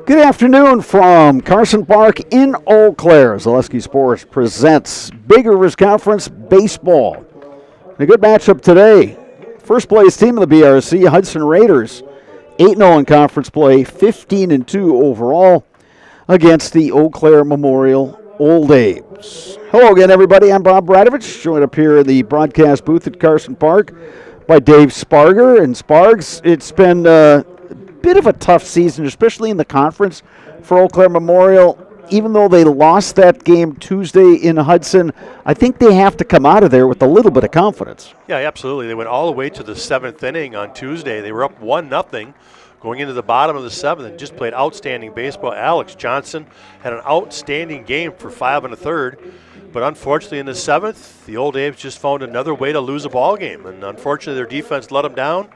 Good afternoon from Carson Park in Eau Claire. Zaleski Sports presents Big Rivers Conference Baseball. A good matchup today. First place team of the BRC, Hudson Raiders, 8-0 in conference play, 15-2 overall against the Eau Claire Memorial Old A's. Hello again, everybody. I'm Bob Bradovich, joined up here in the broadcast booth at Carson Park by Dave Sparger. And Spargs, it's been bit of a tough season, especially in the conference for Eau Claire Memorial. Even though they lost that game Tuesday in Hudson, I think they have to come out of there with a little bit of confidence. Yeah, absolutely. They went all the way to the seventh inning on Tuesday. They were up 1-0 going into the bottom of the seventh and just played outstanding baseball. Alex Johnson had an outstanding game for 5 1/3. But unfortunately in the seventh, the Old A's just found another way to lose a ball game. And unfortunately their defense let them down.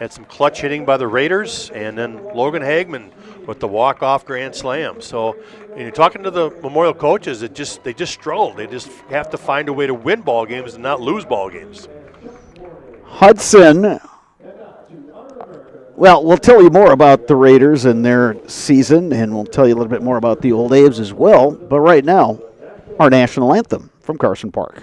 Had some clutch hitting by the Raiders, and then Logan Hagman with the walk-off grand slam. So, and you're talking to the Memorial coaches, they just struggled. They just have to find a way to win ball games and not lose ball games. Hudson, well, we'll tell you more about the Raiders and their season, and we'll tell you a little bit more about the Old A's as well. But right now, our national anthem from Carson Park.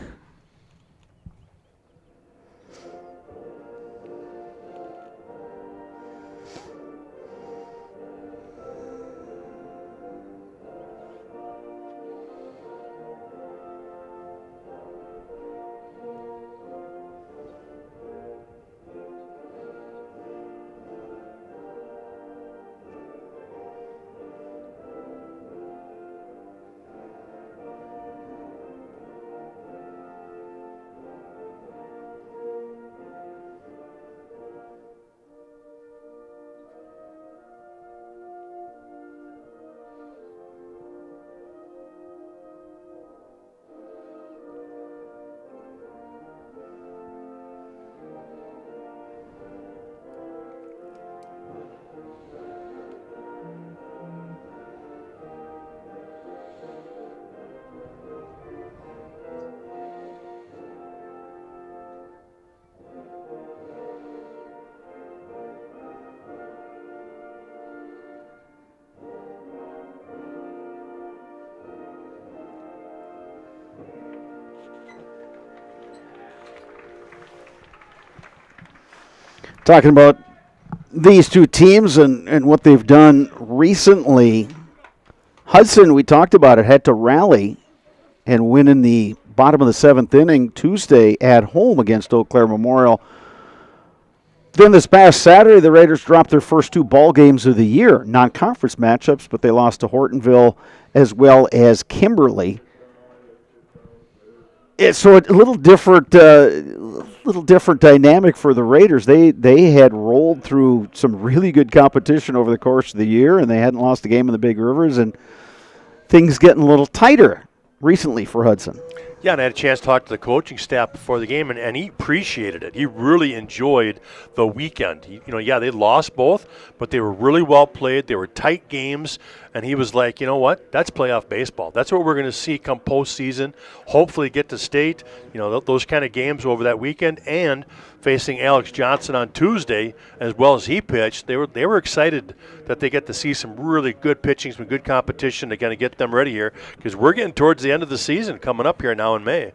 Talking about these two teams and what they've done recently, Hudson, we talked about it, had to rally and win in the bottom of the seventh inning Tuesday at home against Eau Claire Memorial. Then this past Saturday, the Raiders dropped their first two ball games of the year, non-conference matchups, but they lost to Hortonville as well as Kimberly. So a little different dynamic for the Raiders. They had rolled through some really good competition over the course of the year, and they hadn't lost a game in the Big Rivers, and things getting a little tighter recently for Hudson. Yeah, and I had a chance to talk to the coaching staff before the game, and he appreciated it. He really enjoyed the weekend. They lost both, but they were really well played. They were tight games, and he was like, you know what? That's playoff baseball. That's what we're going to see come postseason. Hopefully get to state, those kind of games over that weekend, and facing Alex Johnson on Tuesday, as well as he pitched. They were excited that they get to see some really good pitching, some good competition to kind of get them ready here, because we're getting towards the end of the season coming up here now in May.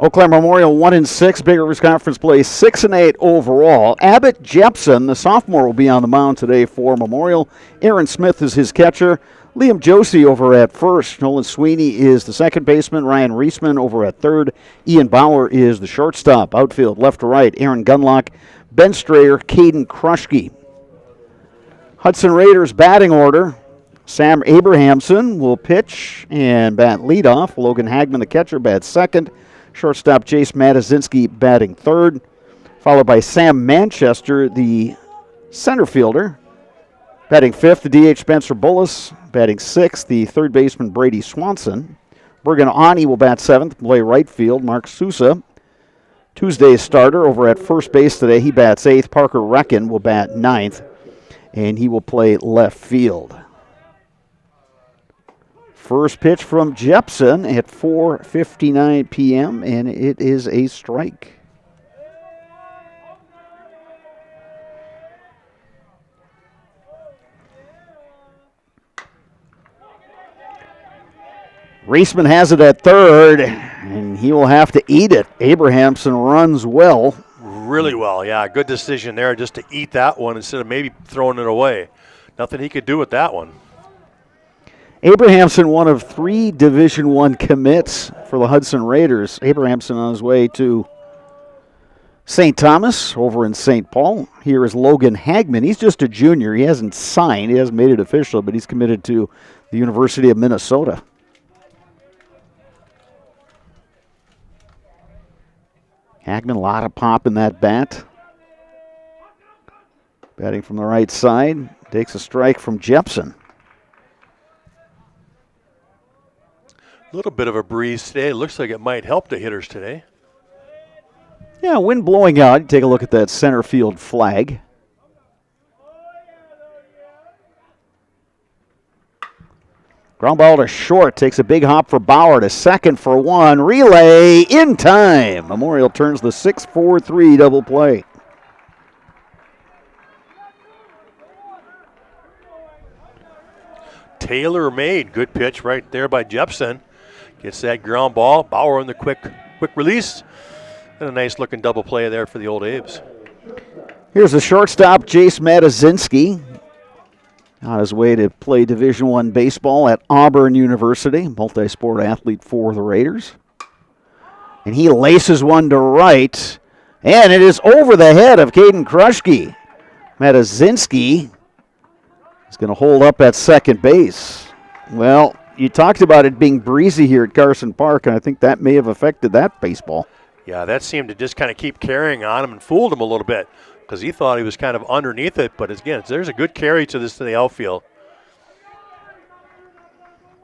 Eau Claire Memorial 1-6, Big Rivers Conference play 6-8 overall. Abbott Jepson, the sophomore, will be on the mound today for Memorial. Aaron Smith is his catcher. Liam Josie over at first. Nolan Sweeney is the second baseman. Ryan Reisman over at third. Ian Bauer is the shortstop. Outfield, left to right, Aaron Gunlock, Ben Strayer, Caden Kruschke. Hudson Raiders batting order. Sam Abrahamson will pitch and bat leadoff. Logan Hagman, the catcher, bats second. Shortstop Jace Matazinski batting third, followed by Sam Manchester, the center fielder. Batting fifth, the DH Spencer Bullis. Batting sixth, the third baseman Brady Swanson. Bergen Ani will bat seventh, play right field. Mark Sousa, Tuesday's starter, over at first base today. He bats eighth. Parker Recken will bat ninth, and he will play left field. First pitch from Jepson at 4:59 p.m., and it is a strike. Reisman has it at third, and he will have to eat it. Abrahamson runs well. Really well, yeah. Good decision there just to eat that one instead of maybe throwing it away. Nothing he could do with that one. Abrahamson, one of 3 Division I commits for the Hudson Raiders. Abrahamson on his way to St. Thomas over in St. Paul. Here is Logan Hagman. He's just a junior. He hasn't signed. He hasn't made it official, but he's committed to the University of Minnesota. Hagman, a lot of pop in that bat. Batting from the right side. Takes a strike from Jepson. A little bit of a breeze today. Looks like it might help the hitters today. Yeah, wind blowing out. You take a look at that center field flag. Ground ball to short. Takes a big hop for Bauer to second for 1. Relay in time. Memorial turns the 6-4-3 double play. Taylor made. Good pitch right there by Jepson. Gets that ground ball. Bauer on the quick release. And a nice looking double play there for the old Abes. Here's the shortstop, Jace Matazinski. On his way to play Division I baseball at Auburn University, multi-sport athlete for the Raiders. And he laces one to right, and it is over the head of Caden Krushke. Matazinski is going to hold up at second base. Well, you talked about it being breezy here at Carson Park, and I think that may have affected that baseball. Yeah, that seemed to just kind of keep carrying on him and fooled him a little bit, because he thought he was kind of underneath it. But again, there's a good carry to the outfield.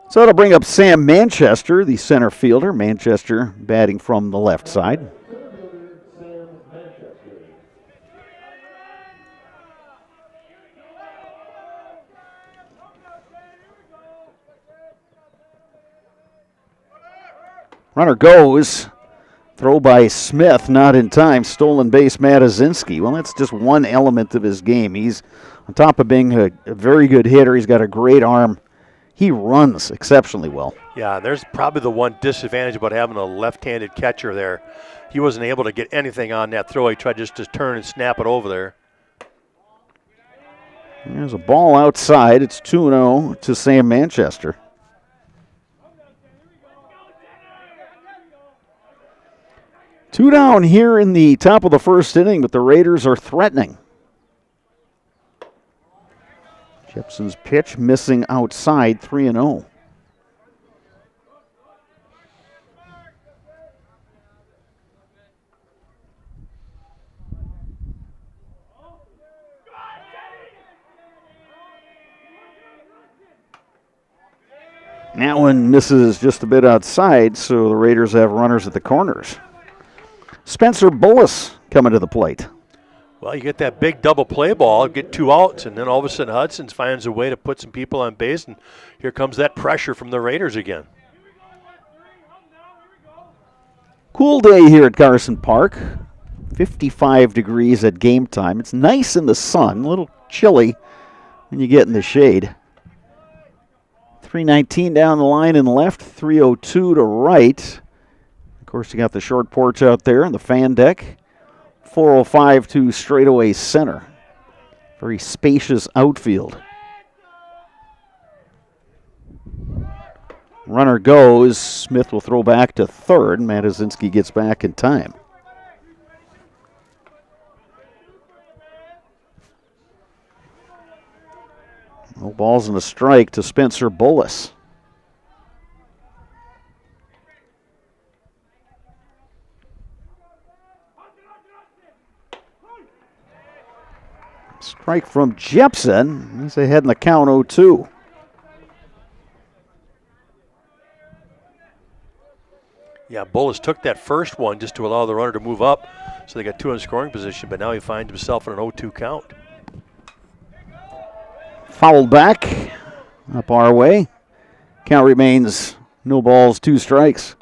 So that'll bring up Sam Manchester, the center fielder. Manchester batting from the left side. Runner goes. Throw by Smith, not in time. Stolen base, Matazinski. Well, that's just one element of his game. He's, on top of being a very good hitter, he's got a great arm. He runs exceptionally well. Yeah, there's probably the one disadvantage about having a left-handed catcher there. He wasn't able to get anything on that throw. He tried just to turn and snap it over there. There's a ball outside. It's 2-0 to Sam Manchester. Two down here in the top of the first inning, but the Raiders are threatening. Jepson's pitch missing outside, 3-0. That one misses just a bit outside, so the Raiders have runners at the corners. Spencer Bullis coming to the plate. Well, you get that big double play ball, get 2 outs, and then all of a sudden Hudson finds a way to put some people on base, and here comes that pressure from the Raiders again. Cool day here at Carson Park. 55 degrees at game time. It's nice in the sun, a little chilly when you get in the shade. 319 down the line and left, 302 to right. Of course, you got the short porch out there and the fan deck. 405 to straightaway center. Very spacious outfield. Runner goes. Smith will throw back to third. Matazinski gets back in time. No balls and a strike to Spencer Bullis. Strike from Jepson. He's ahead in the count, 0-2. Yeah, Bullis took that first one just to allow the runner to move up, so they got 2 in scoring position, but now he finds himself in an 0-2 count. Fouled back, up our way. Count remains no balls, 2 strikes.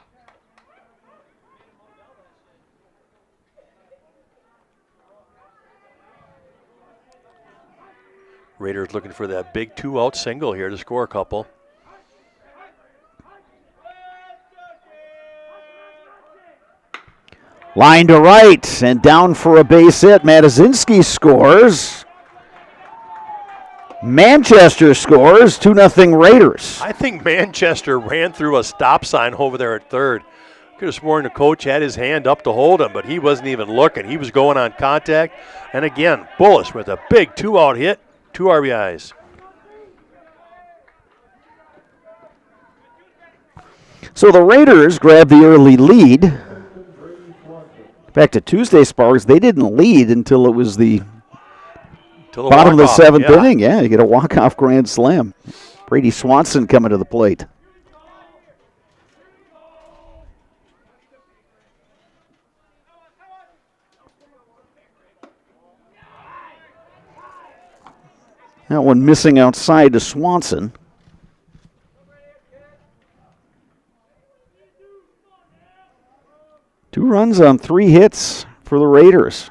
Raiders looking for that big 2-out single here to score a couple. Line to right and down for a base hit. Matazinski scores. Manchester scores. 2-0 Raiders. I think Manchester ran through a stop sign over there at third. Could have sworn the coach had his hand up to hold him, but he wasn't even looking. He was going on contact. And again, Bullis with a big 2-out hit, 2 RBIs. So the Raiders grab the early lead. Back to Tuesday, Sparks, they didn't lead until it was the bottom of the seventh inning. Yeah, you get a walk-off grand slam. Brady Swanson coming to the plate. That one missing outside to Swanson. Two runs on 3 hits for the Raiders.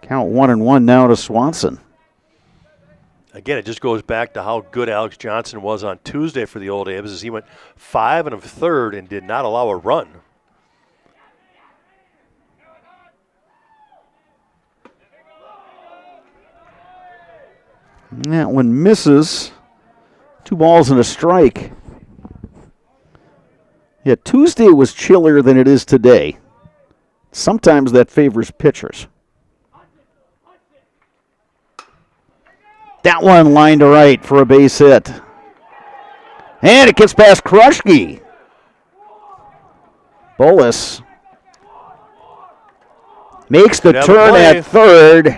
Count 1-1 now to Swanson. Again, it just goes back to how good Alex Johnson was on Tuesday for the Old A's as he went 5 1/3 and did not allow a run. That one misses. 2 balls and a strike. Yeah, Tuesday was chillier than it is today. Sometimes that favors pitchers. That one line to right for a base hit. And it gets past Krushke. Bullis makes the turn at third.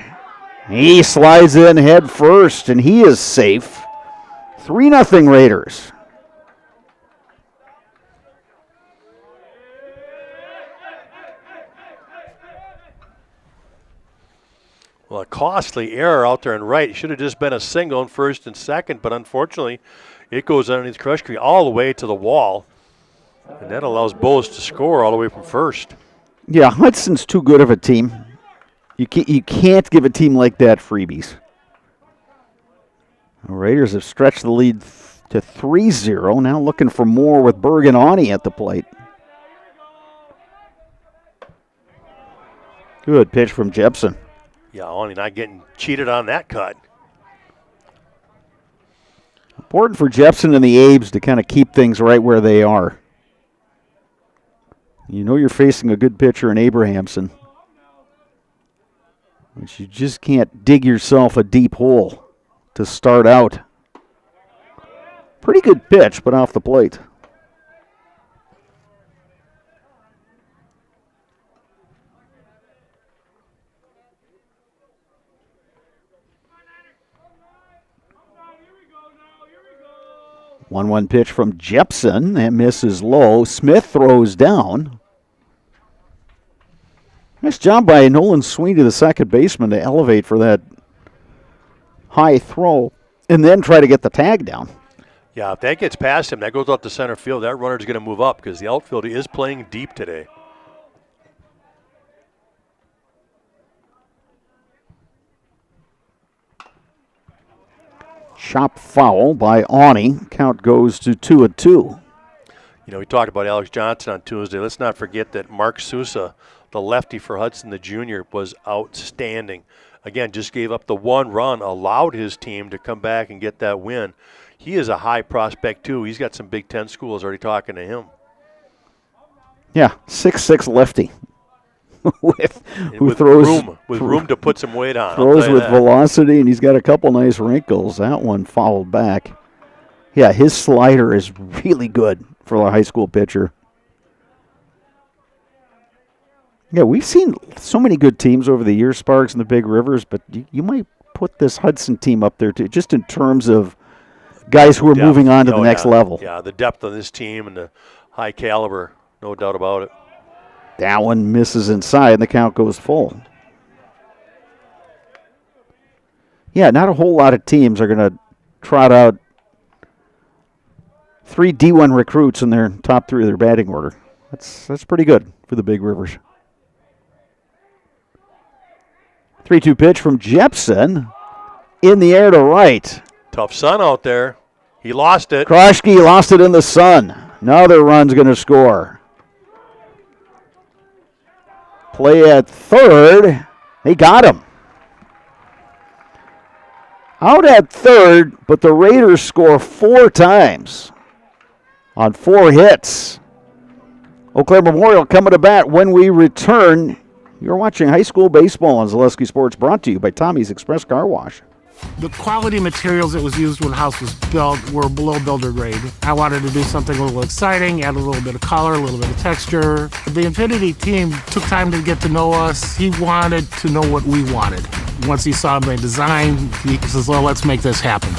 He slides in head first, and he is safe. 3-0 Raiders. Well, a costly error out there in right. It should have just been a single in first and second, but unfortunately, it goes underneath Krushke all the way to the wall, and that allows Bullis to score all the way from first. Yeah, Hudson's too good of a team. You can't give a team like that freebies. The Raiders have stretched the lead to 3-0. Now looking for more with Berg and Awney at the plate. Good pitch from Jepson. Yeah, Awney not getting cheated on that cut. Important for Jepson and the Abes to kind of keep things right where they are. You know you're facing a good pitcher in Abrahamson. But you just can't dig yourself a deep hole to start out. Pretty good pitch, but off the plate. One pitch from Jepson. That misses low. Smith throws down. Nice job by Nolan Sweeney, the second baseman, to elevate for that high throw and then try to get the tag down. Yeah, if that gets past him, that goes out to center field. That runner's going to move up because the outfield is playing deep today. Chop foul by Awney. Count goes to 2-2. You know, we talked about Alex Johnson on Tuesday. Let's not forget that Mark Sousa, the lefty for Hudson, the junior, was outstanding. Again, just gave up the 1 run, allowed his team to come back and get that win. He is a high prospect, too. He's got some Big Ten schools already talking to him. Yeah, 6'6" lefty. with throws room to put some weight on. Throws with velocity, and he's got a couple nice wrinkles. That one fouled back. Yeah, his slider is really good for a high school pitcher. Yeah, we've seen so many good teams over the years, Sparks and the Big Rivers, but you might put this Hudson team up there too, just in terms of guys who are moving on to the next level. Yeah, the depth of this team and the high caliber, no doubt about it. That one misses inside, and the count goes full. Yeah, not a whole lot of teams are going to trot out 3 D1 recruits in their top 3 of their batting order. That's pretty good for the Big Rivers. 3-2 pitch from Jepson in the air to right. Tough sun out there. He lost it. Kroschke lost it in the sun. Another run's going to score. Play at third. They got him. Out at third, but the Raiders score 4 times on 4 hits. Eau Claire Memorial coming to bat when we return. You're watching high school baseball on Zaleski Sports, brought to you by Tommy's Express Car Wash. The quality materials that was used when the house was built were below builder grade. I wanted to do something a little exciting, add a little bit of color, a little bit of texture. The Infinity team took time to get to know us. He wanted to know what we wanted. Once he saw my design, he says, well, let's make this happen.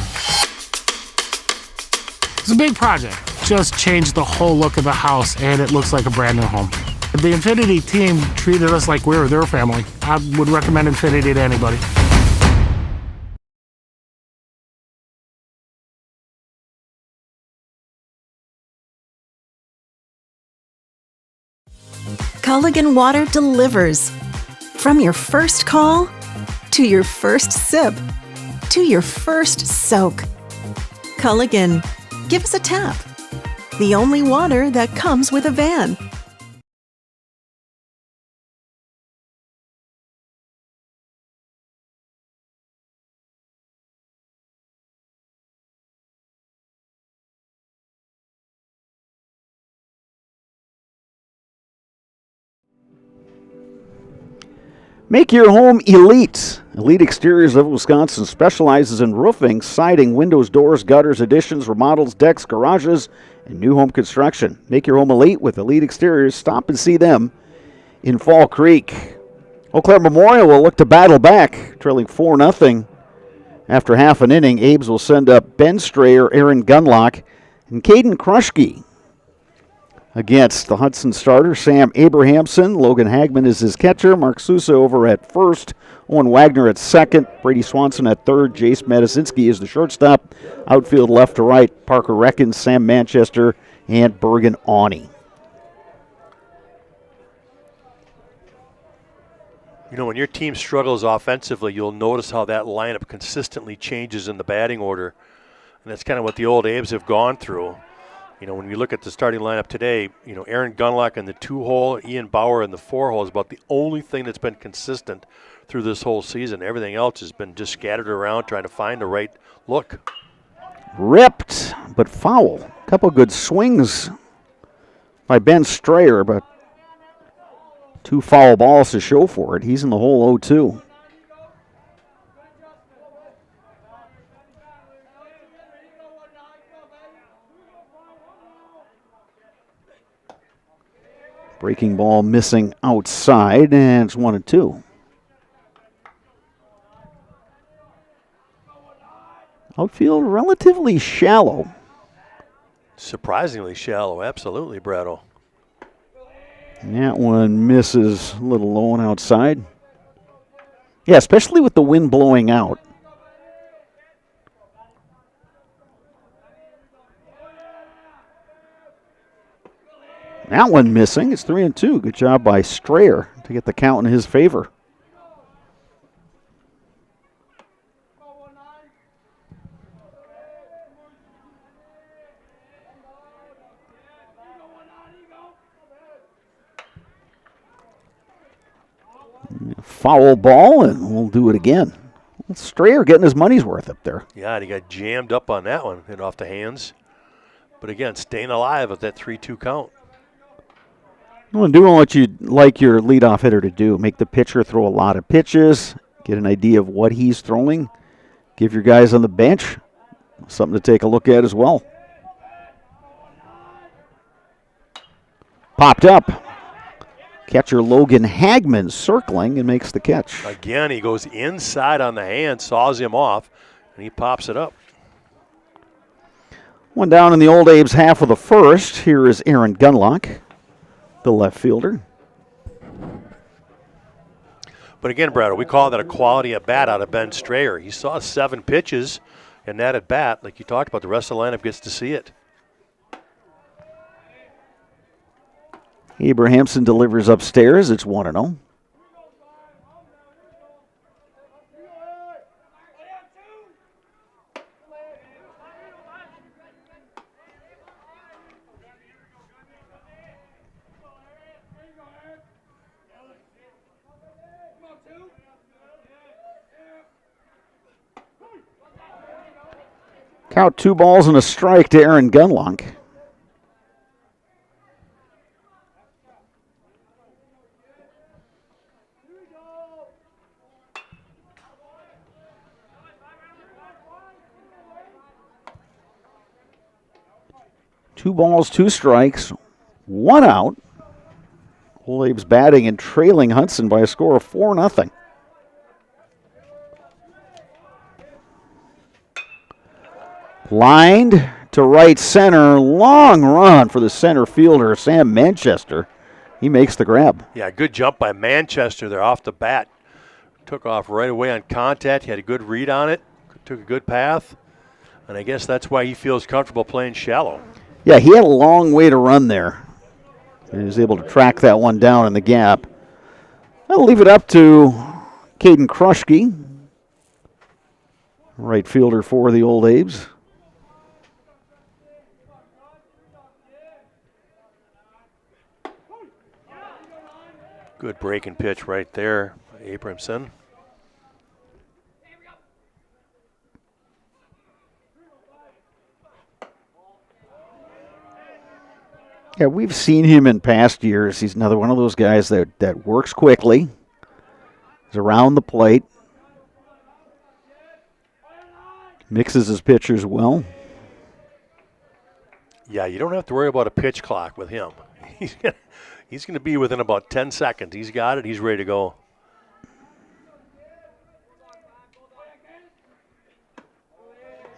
It's a big project. Just changed the whole look of the house, and it looks like a brand new home. The Infinity team treated us like we were their family. I would recommend Infinity to anybody. Culligan Water delivers. From your first call, to your first sip, to your first soak. Culligan, give us a tap. The only water that comes with a van. Make your home elite. Elite Exteriors of Wisconsin specializes in roofing, siding, windows, doors, gutters, additions, remodels, decks, garages, and new home construction. Make your home elite with Elite Exteriors. Stop and see them in Fall Creek. Eau Claire Memorial will look to battle back, trailing 4-0. After half an inning, Abe's will send up Ben Strayer, Aaron Gunlock, and Caden Kroschke. Against the Hudson starter, Sam Abrahamson. Logan Hagman is his catcher. Mark Sousa over at first. Owen Wagner at second. Brady Swanson at third. Jace Matisinski is the shortstop. Outfield left to right. Parker Reckons, Sam Manchester, and Bergen Awney. You know, when your team struggles offensively, you'll notice how that lineup consistently changes in the batting order. And that's kind of what the old Abes have gone through. You know, when you look at the starting lineup today, you know, Aaron Gunlock in the 2-hole, Ian Bauer in the 4-hole is about the only thing that's been consistent through this whole season. Everything else has been just scattered around trying to find the right look. Ripped, but foul. A couple good swings by Ben Strayer, but 2 foul balls to show for it. He's in the hole 0-2. Breaking ball missing outside, and it's 1-2. Outfield relatively shallow. Surprisingly shallow, absolutely, Brado. And that one misses a little low and outside. Yeah, especially with the wind blowing out. That one missing. It's 3-2. Good job by Strayer to get the count in his favor. Foul ball, and we'll do it again. Strayer getting his money's worth up there. Yeah, and he got jammed up on that one, hit off the hands. But again, staying alive with that 3-2 count. Well, doing what you'd like your leadoff hitter to do. Make the pitcher throw a lot of pitches, get an idea of what he's throwing, give your guys on the bench something to take a look at as well. Popped up. Catcher Logan Hagman circling and makes the catch. Again, he goes inside on the hand, saws him off, and he pops it up. One down in the Old Abe's half of the first. Here is Aaron Gunlock, the left fielder. But again, Brad, we call that a quality at bat out of Ben Strayer. He saw 7 pitches in that at bat. Like you talked about, the rest of the lineup gets to see it. Abrahamson delivers upstairs. It's 1-0. Count 2 balls and a strike to Aaron Gunlunk. Two balls, 2 strikes, 1 out. Old Abe's batting and trailing Hudson by a score of 4-0. Lined to right center. Long run for the center fielder, Sam Manchester. He makes the grab. Yeah, good jump by Manchester there off the bat. Took off right away on contact. He had a good read on it. Took a good path. And I guess that's why he feels comfortable playing shallow. Yeah, he had a long way to run there. He was able to track that one down in the gap. I'll leave it up to Caden Kruschke, right fielder for the Old Abes. Good breaking pitch right there, Abramson. Yeah, we've seen him in past years. He's another one of those guys that works quickly. He's around the plate. Mixes his pitchers well. Yeah, you don't have to worry about a pitch clock with him. He's going to be within about 10 seconds. He's got it. He's ready to go.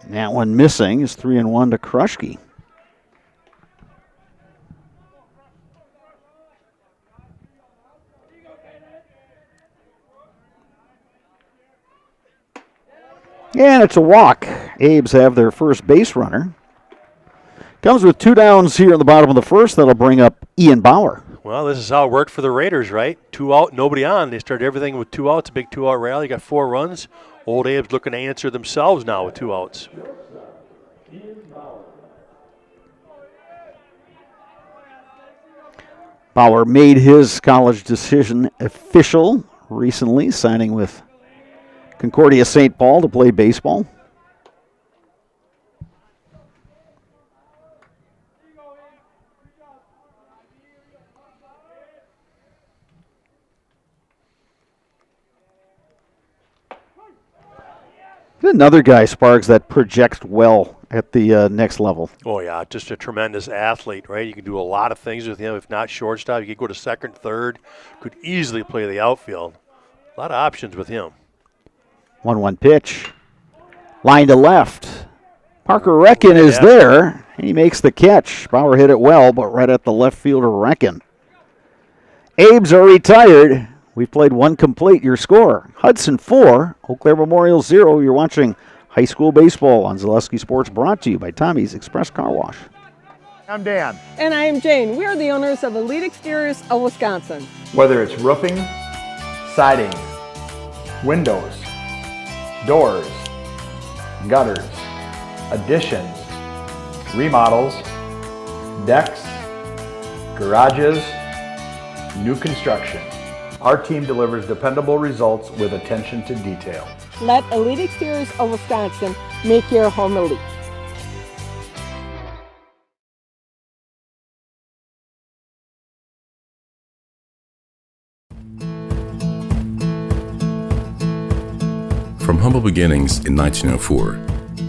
That one missing is 3-1 to Kruschke. And it's a walk. Abes have their first base runner. Comes with 2 downs here in the bottom of the first. That'll bring up Ian Bauer. Well, this is how it worked for the Raiders, right? 2 out, nobody on. They started everything with 2 outs, a big 2-out rally. Got 4 runs. Old Abe's looking to answer themselves now with 2 outs. Bauer made his college decision official recently, signing with Concordia St. Paul to play baseball. Another guy, Sparks, that projects well at the next level. Oh, yeah, just a tremendous athlete, right? You can do a lot of things with him. If not shortstop, you could go to second, third. Could easily play the outfield. A lot of options with him. 1-1 pitch. Line to left. Parker Recken is there. He makes the catch. Bauer hit it well, but right at the left fielder, Recken. Abes are retired. We've played 1 complete. Your score, Hudson 4, Eau Claire Memorial 0. You're watching high school baseball on Zaleski Sports, brought to you by Tommy's Express Car Wash. I'm Dan. And I am Jane. We are the owners of Elite Exteriors of Wisconsin. Whether it's roofing, siding, windows, doors, gutters, additions, remodels, decks, garages, new construction, our team delivers dependable results with attention to detail. Let Elite Exteriors of Wisconsin make your home elite. From humble beginnings in 1904,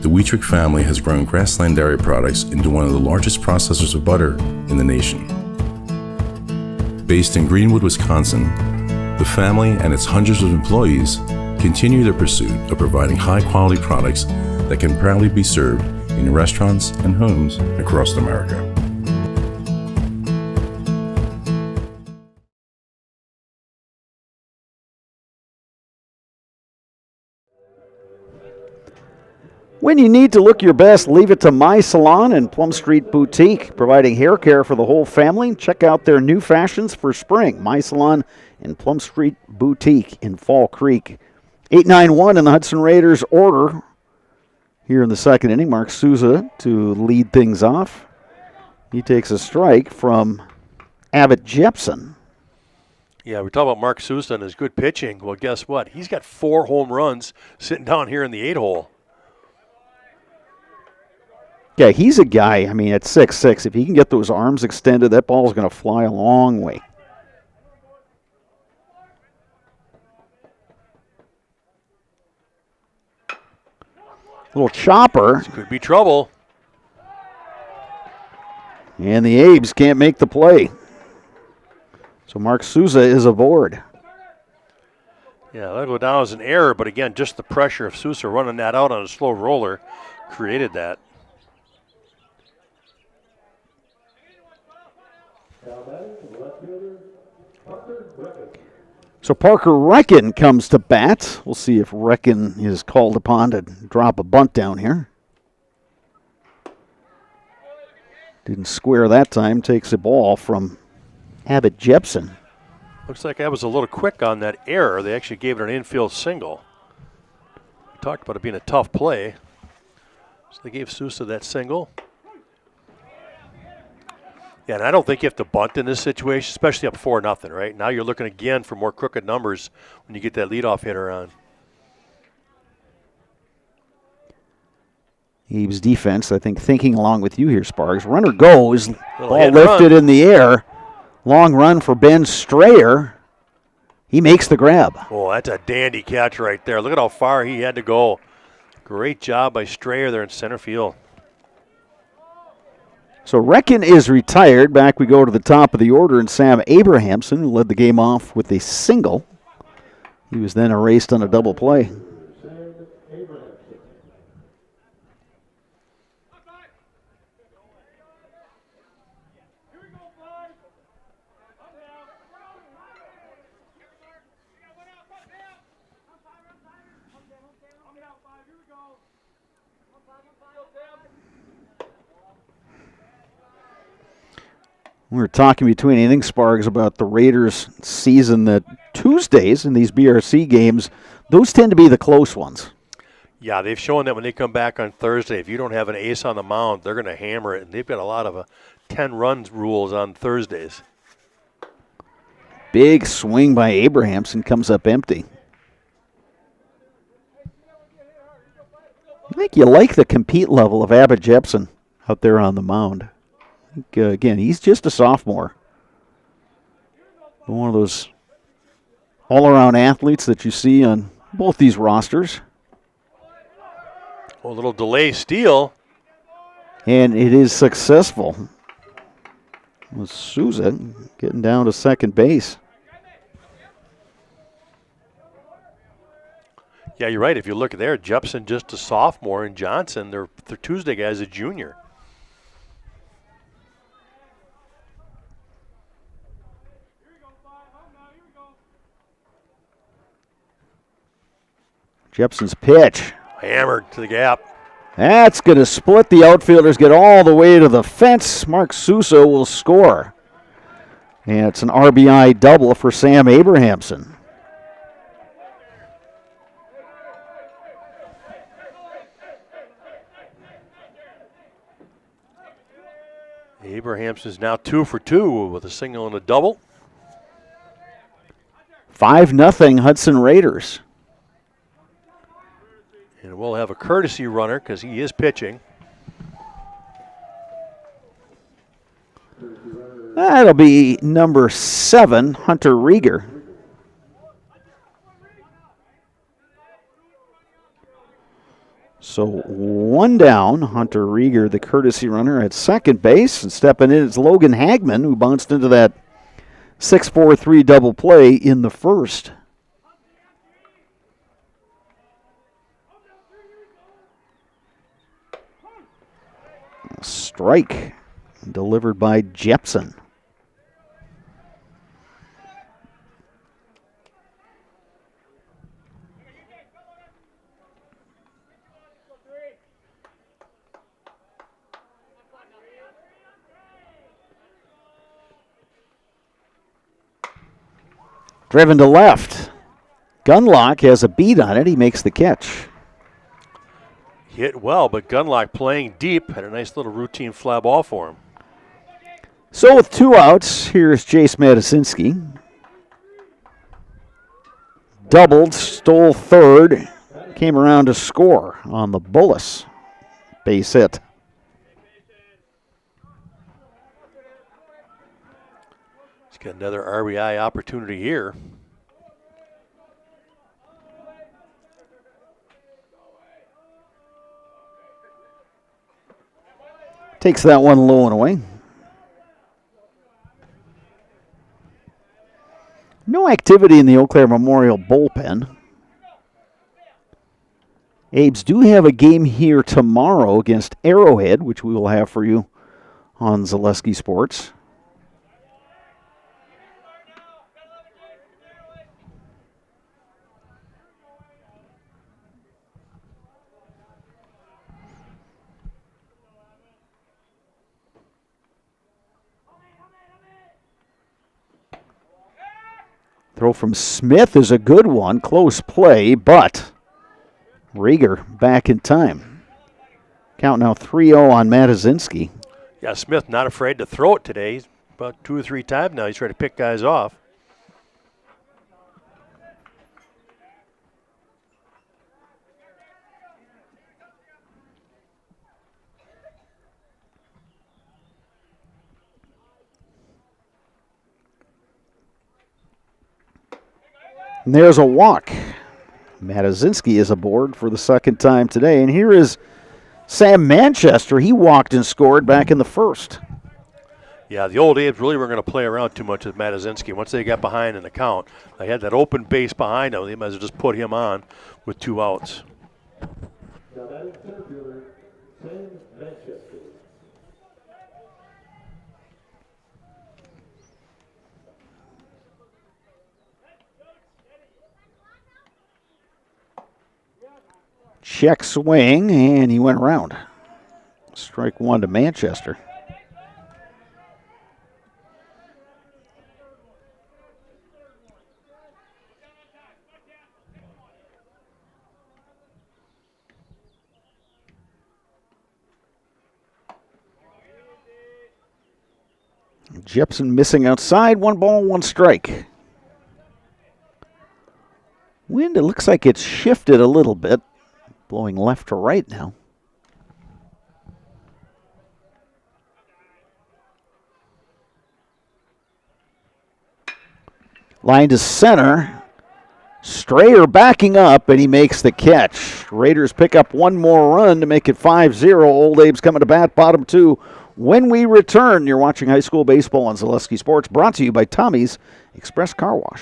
the Wheatrick family has grown Grassland Dairy Products into one of the largest processors of butter in the nation. Based in Greenwood, Wisconsin, the family and its hundreds of employees continue their pursuit of providing high-quality products that can proudly be served in restaurants and homes across America. When you need to look your best, leave it to My Salon and Plum Street Boutique, providing hair care for the whole family. Check out their new fashions for spring. My Salon and Plum Street Boutique in Fall Creek. 8-9-1 in the Hudson Raiders order here in the second inning. Mark Souza to lead things off. He takes a strike from Abbott Jepson. Yeah, we talk about Mark Souza and his good pitching. Well, guess what? He's got 4 home runs sitting down here in the 8-hole. Yeah, he's a guy, I mean, at 6'6", if he can get those arms extended, that ball's going to fly a long way. Little chopper. This could be trouble. And the Abes can't make the play. So Mark Souza is aboard. Yeah, that'll go down as an error, but again, just the pressure of Sousa running that out on a slow roller created that. So Parker Recken comes to bat. We'll see if Recken is called upon to drop a bunt down here. Didn't square that time. Takes the ball from Abbott Jepson. Looks like I was a little quick on that error. They actually gave it an infield single. We talked about it being a tough play. So they gave Sousa that single. Yeah, and I don't think you have to bunt in this situation, especially up 4-0, right? Now you're looking again for more crooked numbers when you get that leadoff hitter on. Abe's defense, I think, thinking along with you here, Sparks. Runner goes, ball lifted run in the air. Long run for Ben Strayer. He makes the grab. Oh, that's a dandy catch right there. Look at how far he had to go. Great job by Strayer there in center field. So Recken is retired. Back we go to the top of the order, and Sam Abrahamson, who led the game off with a single. He was then erased on a double play. We were talking between innings, Sparks, about the Raiders' season that Tuesdays in these BRC games, those tend to be the close ones. Yeah, they've shown that when they come back on Thursday, if you don't have an ace on the mound, they're going to hammer it. And they've got a lot of 10-run rules on Thursdays. Big swing by Abrahamson, comes up empty. I think you like the compete level of Abbott Jepson out there on the mound. Again, he's just a sophomore. One of those all-around athletes that you see on both these rosters. A little delay steal. And it is successful. With Souza getting down to second base. Yeah, you're right. If you look at there, Jepson just a sophomore, and Johnson, their Tuesday guy's a junior. Jepson's pitch. Hammered to the gap. That's going to split the outfielders, get all the way to the fence. Mark Sousa will score. And it's an RBI double for Sam Abrahamson. Abrahamson's now 2 for 2 with a single and a double. 5-0 Hudson Raiders. And we'll have a courtesy runner because he is pitching. That'll be number 7, Hunter Rieger. So 1 down, Hunter Rieger, the courtesy runner at second base. And stepping in is Logan Hagman, who bounced into that 6-4-3 double play in the first. Strike delivered by Jepson. Driven to left. Gunlock has a beat on it. He makes the catch. Hit well, but Gunlock playing deep had a nice little routine fly ball for him. So with 2 outs, here's Jace Matisinski. Doubled, stole third, came around to score on the Bullis base hit. Got another RBI opportunity here. Takes that one low and away. No activity in the Eau Claire Memorial bullpen. Abes do have a game here tomorrow against Arrowhead, which we will have for you on Zaleski Sports. Throw from Smith is a good one. Close play, but Rieger back in time. Count now 3-0 on Matazinski. Yeah, Smith not afraid to throw it today. He's about 2 or 3 times now. He's trying to pick guys off. And there's a walk. Matazinski is aboard for the second time today. And here is Sam Manchester. He walked and scored back in the first. Yeah, the old Abes really weren't going to play around too much with Matazinski. Once they got behind in the count, they had that open base behind them. They might as well just put him on with 2 outs. Now that is center fielder, Sam Manchester. Check swing, and he went around. Strike 1 to Manchester. Jepson missing outside. 1 ball, 1 strike. Wind, it looks like it's shifted a little bit. Blowing left to right now. Line to center. Strayer backing up, and he makes the catch. Raiders pick up 1 more run to make it 5-0. Old Abe's coming to bat, bottom 2. When we return, you're watching high school baseball on Zaleski Sports, brought to you by Tommy's Express Car Wash.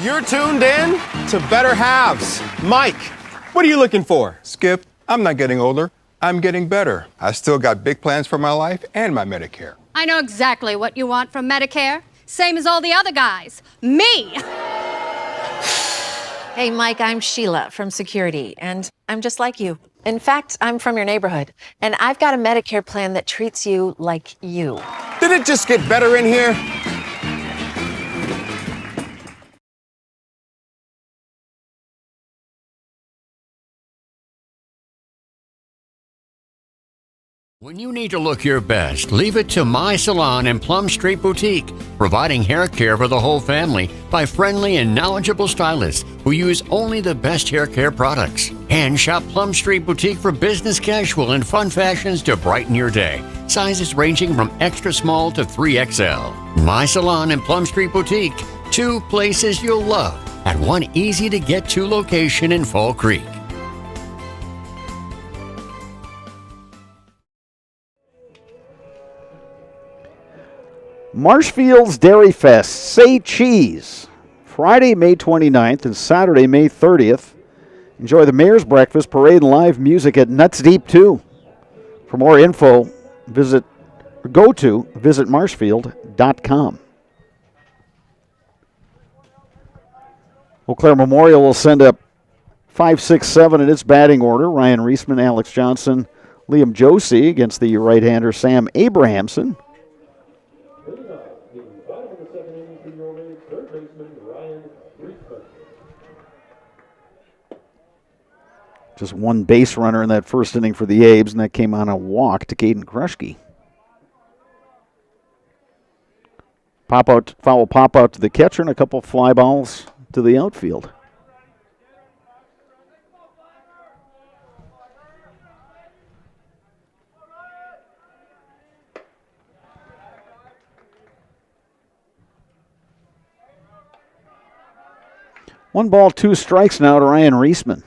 You're tuned in to Better Halves. Mike, what are you looking for? Skip, I'm not getting older. I'm getting better. I still got big plans for my life and my Medicare. I know exactly what you want from Medicare. Same as all the other guys. Me! Hey, Mike, I'm Sheila from Security, and I'm just like you. In fact, I'm from your neighborhood, and I've got a Medicare plan that treats you like you. Did it just get better in here? When you need to look your best, leave it to My Salon and Plum Street Boutique, providing hair care for the whole family by friendly and knowledgeable stylists who use only the best hair care products. And shop Plum Street Boutique for business casual and fun fashions to brighten your day. Sizes ranging from extra small to 3XL. My Salon and Plum Street Boutique, 2 places you'll love at one easy-to-get-to location in Fall Creek. Marshfield's Dairy Fest, Say Cheese, Friday, May 29th and Saturday, May 30th. Enjoy the Mayor's Breakfast, parade, and live music at Nuts Deep 2. For more info, visit marshfield.com. Eau Claire Memorial will send up 5, 6, 7 in its batting order. Ryan Reisman, Alex Johnson, Liam Josie against the right-hander Sam Abrahamson. Just 1 base runner in that first inning for the Abes, and that came on a walk to Caden Kruschke. Foul pop out to the catcher, and a couple fly balls to the outfield. 1 ball, 2 strikes now to Ryan Reisman.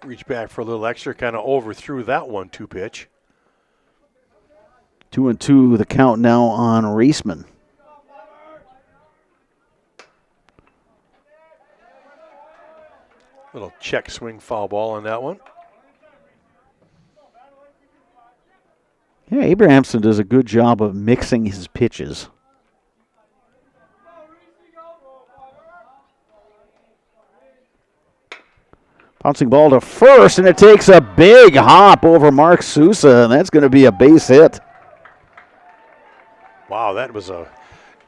Reach back for a little extra, kind of overthrew that 1-2 pitch. 2-2 the count now on Reisman. Little check swing foul ball on that one. Yeah, Abrahamson does a good job of mixing his pitches. Bouncing ball to first, and it takes a big hop over Mark Sousa, and that's going to be a base hit. Wow, that was a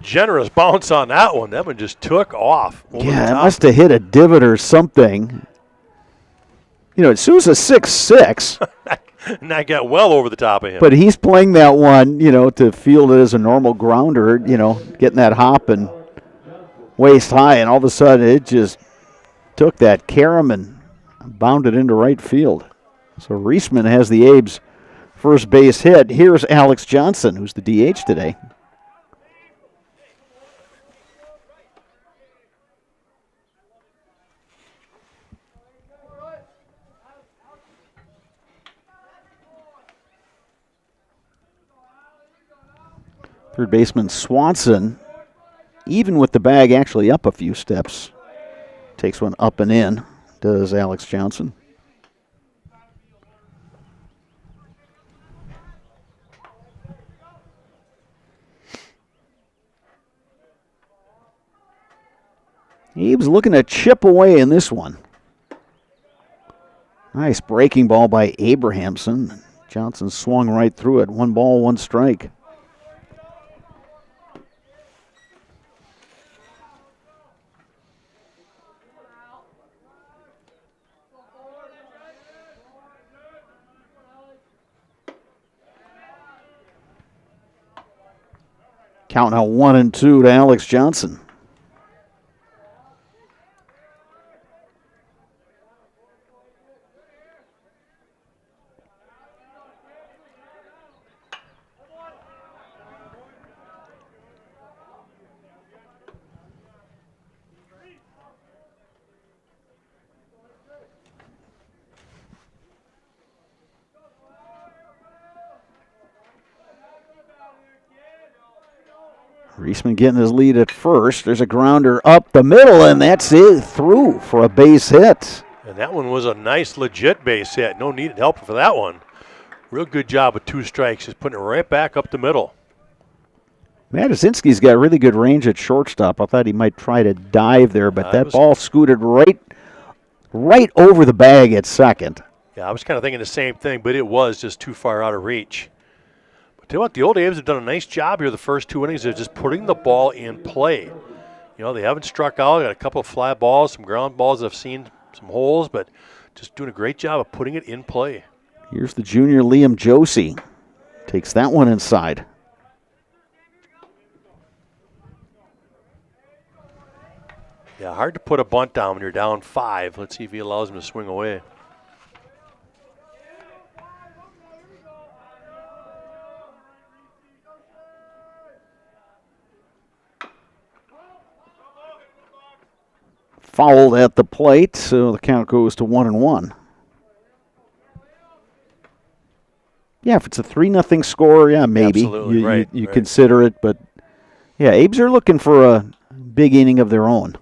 generous bounce on that one. That one just took off. Yeah, it must have hit a divot or something. You know, Sousa's 6'6". And that got well over the top of him. But he's playing that one, you know, to field it as a normal grounder, you know, getting that hop and waist high, and all of a sudden it just took that carom and bounded into right field. So Reisman has the Abe's first base hit. Here's Alex Johnson, who's the DH today. Third baseman Swanson, even with the bag actually up a few steps, takes one up and in, does Alex Johnson. Abe's looking to chip away in this one. Nice breaking ball by Abrahamson. Johnson swung right through it. 1 ball, 1 strike. Count now 1-2 to Alex Johnson. Reisman getting his lead at first. There's a grounder up the middle, and that's it, through for a base hit. And that one was a nice, legit base hit. No needed help for that one. Real good job with 2 strikes. Just putting it right back up the middle. Matuszynski's got really good range at shortstop. I thought he might try to dive there, but that ball scooted right over the bag at second. Yeah, I was kind of thinking the same thing, but it was just too far out of reach. Tell you what, the old A's have done a nice job here the first 2 innings of just putting the ball in play. You know, they haven't struck out. Got a couple of fly balls, some ground balls. I've seen some holes, but just doing a great job of putting it in play. Here's the junior Liam Josie. Takes that one inside. Yeah, hard to put a bunt down when you're down 5. Let's see if he allows him to swing away. Fouled at the plate, so the count goes to 1-1. Yeah, if it's a 3-0 score, yeah, maybe. Absolutely, you consider it, but yeah, Abes are looking for a big inning of their own.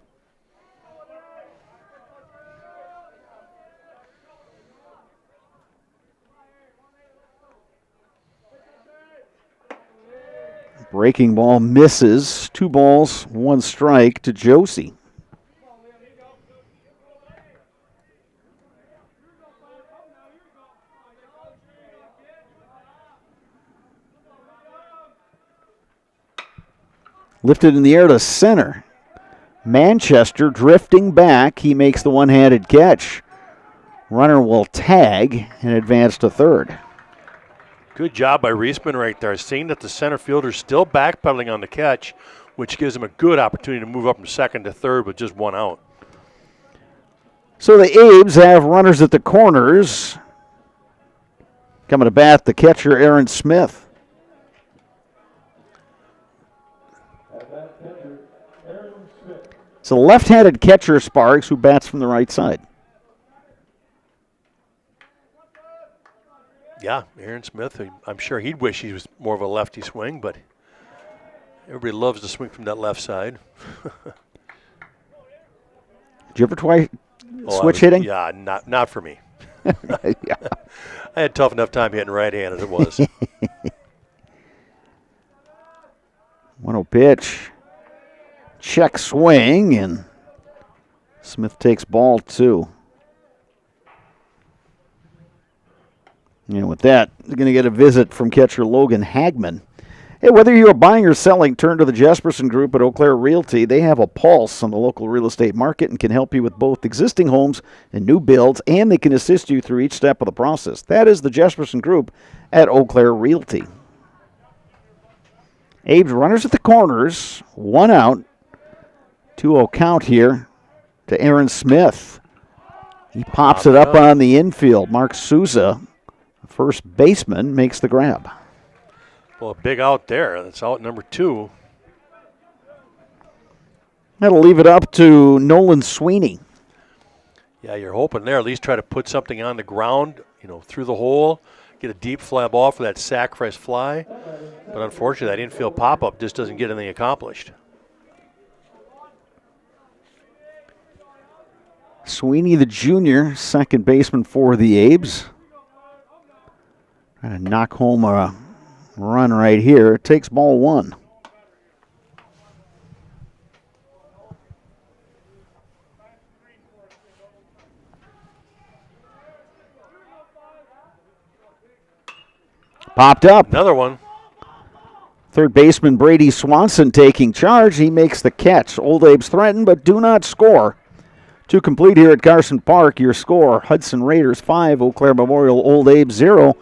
Breaking ball misses. 2 balls, 1 strike to Josie. Lifted in the air to center. Manchester drifting back. He makes the one-handed catch. Runner will tag and advance to third. Good job by Reisman right there, seeing that the center fielder's still backpedaling on the catch, which gives him a good opportunity to move up from second to third with just 1 out. So the Abes have runners at the corners. Coming to bat, the catcher, Aaron Smith. It's a left-handed catcher, Sparks, who bats from the right side. Yeah, Aaron Smith, I'm sure he'd wish he was more of a lefty swing, but everybody loves to swing from that left side. Did you ever switch hitting? Yeah, not for me. Yeah. I had a tough enough time hitting right-handed as it was. 1-0 pitch. Check swing, and Smith takes ball 2. And with that, you're going to get a visit from catcher Logan Hagman. Hey, whether you are buying or selling, turn to the Jesperson Group at Eau Claire Realty. They have a pulse on the local real estate market and can help you with both existing homes and new builds, and they can assist you through each step of the process. That is the Jesperson Group at Eau Claire Realty. Abe's runners at the corners, 1 out. 2-0 count here to Aaron Smith. He pops it up on the infield. Mark Souza, first baseman, makes the grab. Well, a big out there. That's out number 2. That'll leave it up to Nolan Sweeney. Yeah, you're hoping there at least try to put something on the ground, through the hole, get a deep fly ball for that sacrifice fly. But unfortunately, that infield pop-up just doesn't get anything accomplished. Sweeney, the junior, second baseman for the Abes. Trying to knock home a run right here. It takes ball 1. Popped up. Another one. Third baseman Brady Swanson taking charge. He makes the catch. Old Abes threaten but do not score. To complete here at Carson Park, your score, Hudson Raiders 5, Eau Claire Memorial Old Abe 0.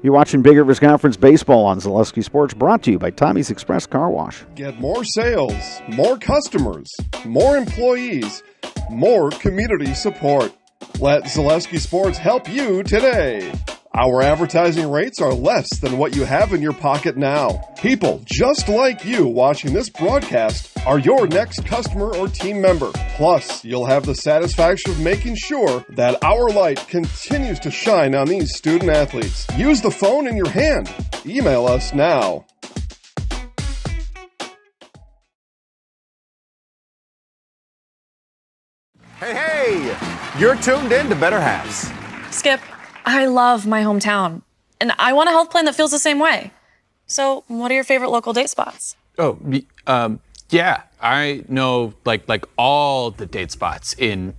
You're watching Big Rivers Conference Baseball on Zaleski Sports, brought to you by Tommy's Express Car Wash. Get more sales, more customers, more employees, more community support. Let Zaleski Sports help you today. Our advertising rates are less than what you have in your pocket now. People just like you watching this broadcast are your next customer or team member. Plus, you'll have the satisfaction of making sure that our light continues to shine on these student athletes. Use the phone in your hand. Email us now. Hey, you're tuned in to Better Halves. Skip, I love my hometown, and I want a health plan that feels the same way. So, what are your favorite local date spots? Oh, yeah, I know like all the date spots in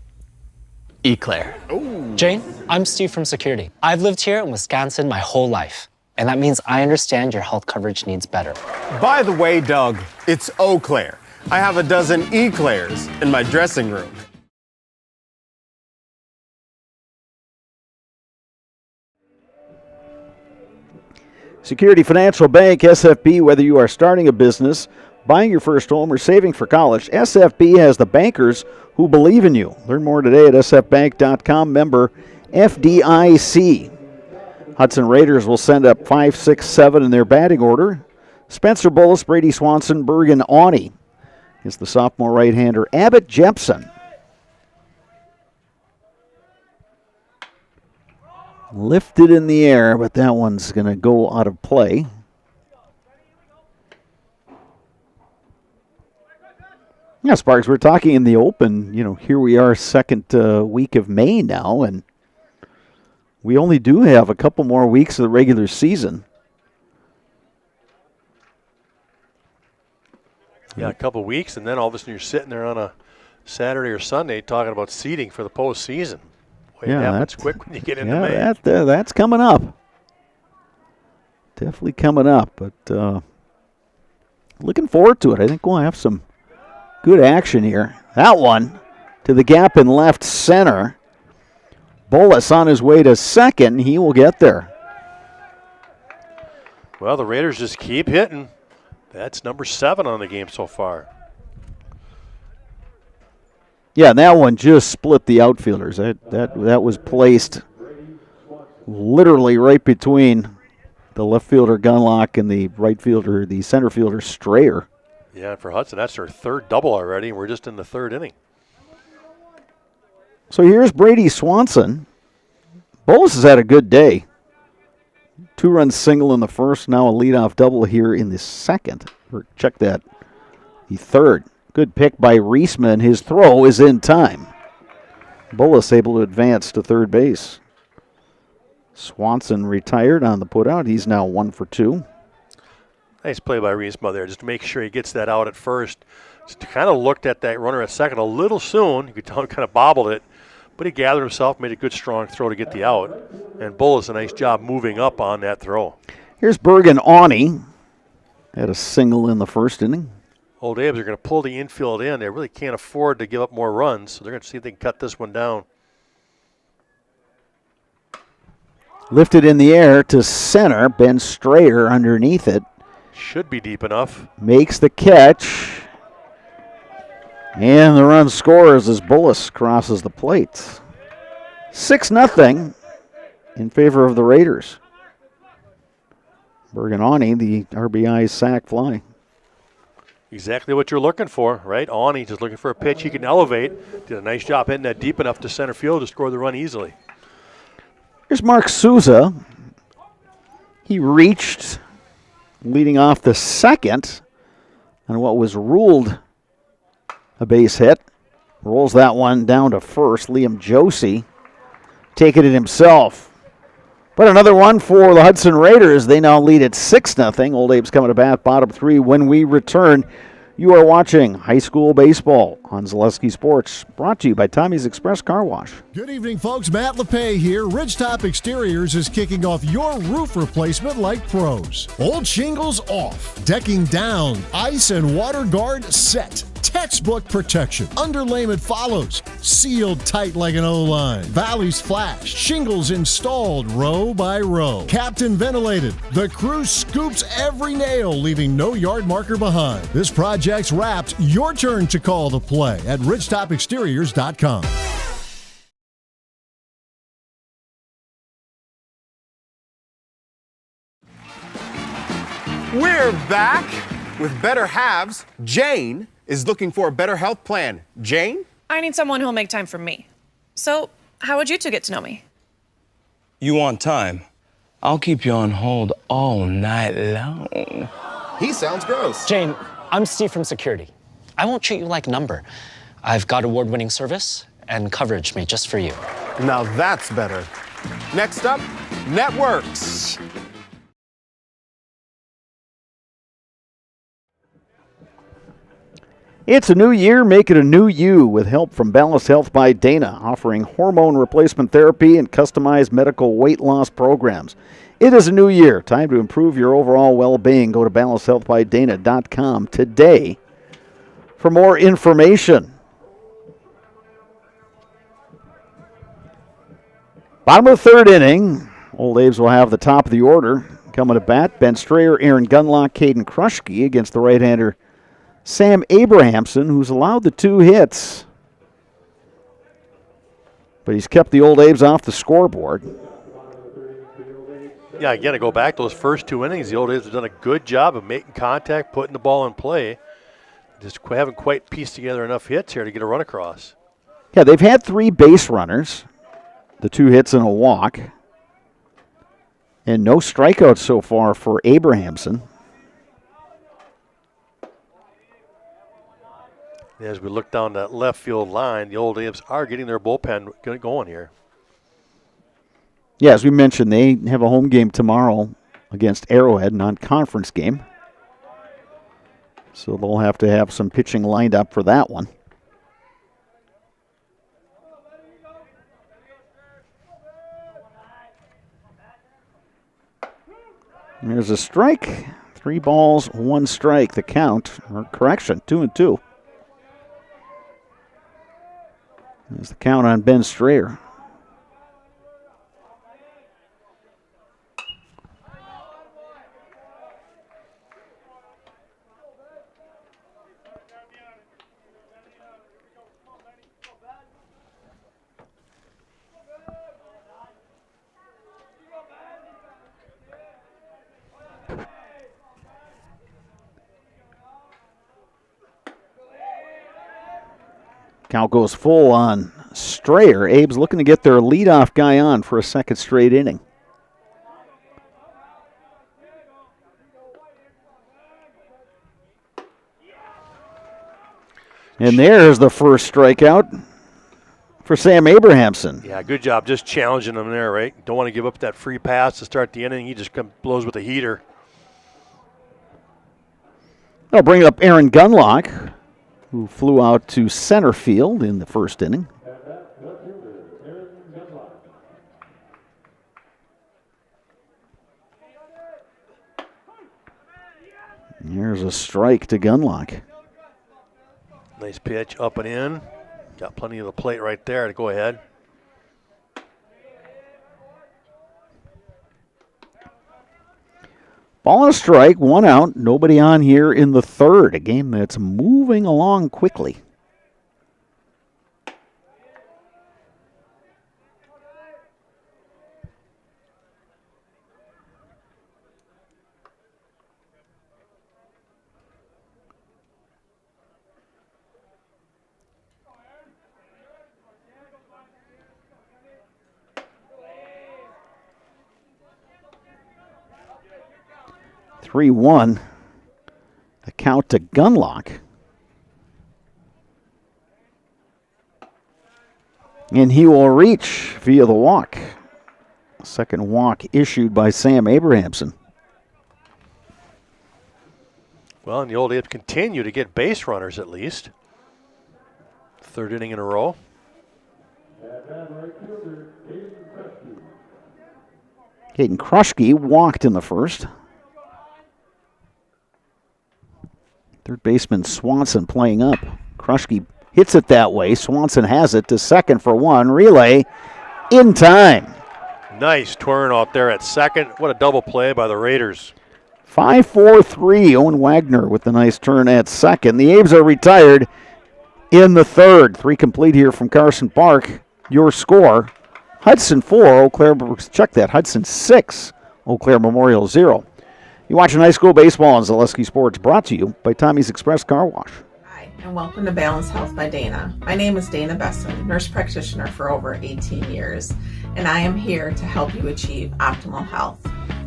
Eau Claire. Ooh. Jane, I'm Steve from Security. I've lived here in Wisconsin my whole life, and that means I understand your health coverage needs better. By the way, Doug, it's Eau Claire. I have a dozen Eclairs in my dressing room. Security Financial Bank, SFB, whether you are starting a business, buying your first home, or saving for college, SFB has the bankers who believe in you. Learn more today at sfbank.com, member FDIC. Hudson Raiders will send up 5, 6, 7 in their batting order. Spencer Bullis, Brady Swanson, Bergen Awney is the sophomore right-hander Abbott Jepson. Lifted in the air, but that one's going to go out of play. Yeah, Sparks, we're talking in the open. Here we are, second week of May now, and we only do have a couple more weeks of the regular season. Yeah, a couple weeks, and then all of a sudden you're sitting there on a Saturday or Sunday talking about seeding for the postseason. It happens quick when you get into May. That's coming up. Definitely coming up, but looking forward to it. I think we'll have some good action here. That one to the gap in left center. Bolus on his way to second. He will get there. Well, the Raiders just keep hitting. That's number 7 on the game so far. Yeah, and that one just split the outfielders. That was placed literally right between the left fielder Gunlock and the right fielder, the center fielder Strayer. Yeah, and for Hudson, that's their third double already, and we're just in the third inning. So here's Brady Swanson. Bolus has had a good day. 2-run single in the first, now a leadoff double here in the second. Or check that, the third. Good pick by Reisman. His throw is in time. Bolus able to advance to third base. Swanson retired on the putout. He's now 1 for 2. Nice play by Reisman there, just to make sure he gets that out at first. Just kind of looked at that runner at second a little soon. You could tell he kind of bobbled it, but he gathered himself, made a good strong throw to get the out. And Bolus, a nice job moving up on that throw. Here's Bergen Awney. Had a single in the first inning. Old Abes are going to pull the infield in. They really can't afford to give up more runs, so they're going to see if they can cut this one down. Lifted in the air to center. Ben Strayer underneath it. Should be deep enough. Makes the catch. And the run scores as Bullis crosses the plate. 6-0 in favor of the Raiders. Bergen Awney, the RBI sac fly. Exactly what you're looking for, right? Awney just looking for a pitch he can elevate. Did a nice job hitting that deep enough to center field to score the run easily. Here's Mark Souza. He reached, leading off the second on what was ruled a base hit. Rolls that one down to first. Liam Josie taking it himself. But another one for the Hudson Raiders. They now lead at 6-0. Old Abe's coming to bat, bottom 3. When we return, you are watching high school baseball on Zaleski Sports, brought to you by Tommy's Express Car Wash. Good evening, folks. Matt LePay here. Ridgetop Exteriors is kicking off your roof replacement like pros. Old shingles off, decking down, ice and water guard set. Textbook protection. Underlayment follows. Sealed tight like an O-line. Valleys flashed. Shingles installed row by row. Captain ventilated. The crew scoops every nail, leaving no yard marker behind. This project's wrapped. Your turn to call the play at ridgetopexteriors.com. We're back with Better Halves. Jane is looking for a better health plan. Jane? I need someone who'll make time for me. So, how would you two get to know me? You want time? I'll keep you on hold all night long. He sounds gross. Jane, I'm Steve from Security. I won't treat you like a number. I've got award-winning service and coverage made just for you. Now that's better. Next up, networks. It's a new year, make it a new you with help from Balanced Health by Dana, offering hormone replacement therapy and customized medical weight loss programs. It is a new year. Time to improve your overall well-being. Go to balancedhealthbydana.com today for more information. Bottom of the third inning. Old Abe's will have the top of the order. Coming to bat, Ben Strayer, Aaron Gunlock, Caden Kruschke against the right-hander Sam Abrahamson, who's allowed the 2 hits. But he's kept the Old Abes off the scoreboard. Yeah, again, to go back to those first 2 innings, the Old Abes have done a good job of making contact, putting the ball in play. Just haven't quite pieced together enough hits here to get a run across. Yeah, they've had 3 base runners, the 2 hits and a walk, and no strikeouts so far for Abrahamson. As we look down that left field line, the Old Abes are getting their bullpen going here. Yeah, as we mentioned, they have a home game tomorrow against Arrowhead, non-conference game. So they'll have to have some pitching lined up for that one. There's a strike. 3 balls, 1 strike. The count, or correction, 2-2. There's the count on Ben Strayer. Count goes full on Strayer. Abe's looking to get their leadoff guy on for a second straight inning. And there's the first strikeout for Sam Abrahamson. Yeah, good job just challenging him there, right? Don't want to give up that free pass to start the inning. He just blows with a heater. I'll bring up Aaron Gunlock, who flew out to center field in the first inning. Here's a strike to Gunlock. Nice pitch up and in. Got plenty of the plate right there to go ahead. Ball and a strike, 1 out, nobody on here in the third. A game that's moving along quickly. Three 3-1. The count to Gunlock. And he will reach via the walk. Second walk issued by Sam Abrahamson. Well, and the old Apes continue to get base runners at least. Third inning in a row. Caden Kruschke walked in the first. Third baseman Swanson playing up. Kruschke hits it that way. Swanson has it to second for one. Relay in time. Nice turn out there at second. What a double play by the Raiders. 5-4-3. Owen Wagner with the nice turn at second. The A's are retired in the third. 3 complete here from Carson Park. Your score, Hudson 4, Eau Claire, check that, Hudson 6, Eau Claire Memorial 0. You're watching high school baseball on Zaleski Sports, brought to you by Tommy's Express Car Wash. Hi, and welcome to Balanced Health by Dana. My name is Dana Besson, nurse practitioner for over 18 years, and I am here to help you achieve optimal health.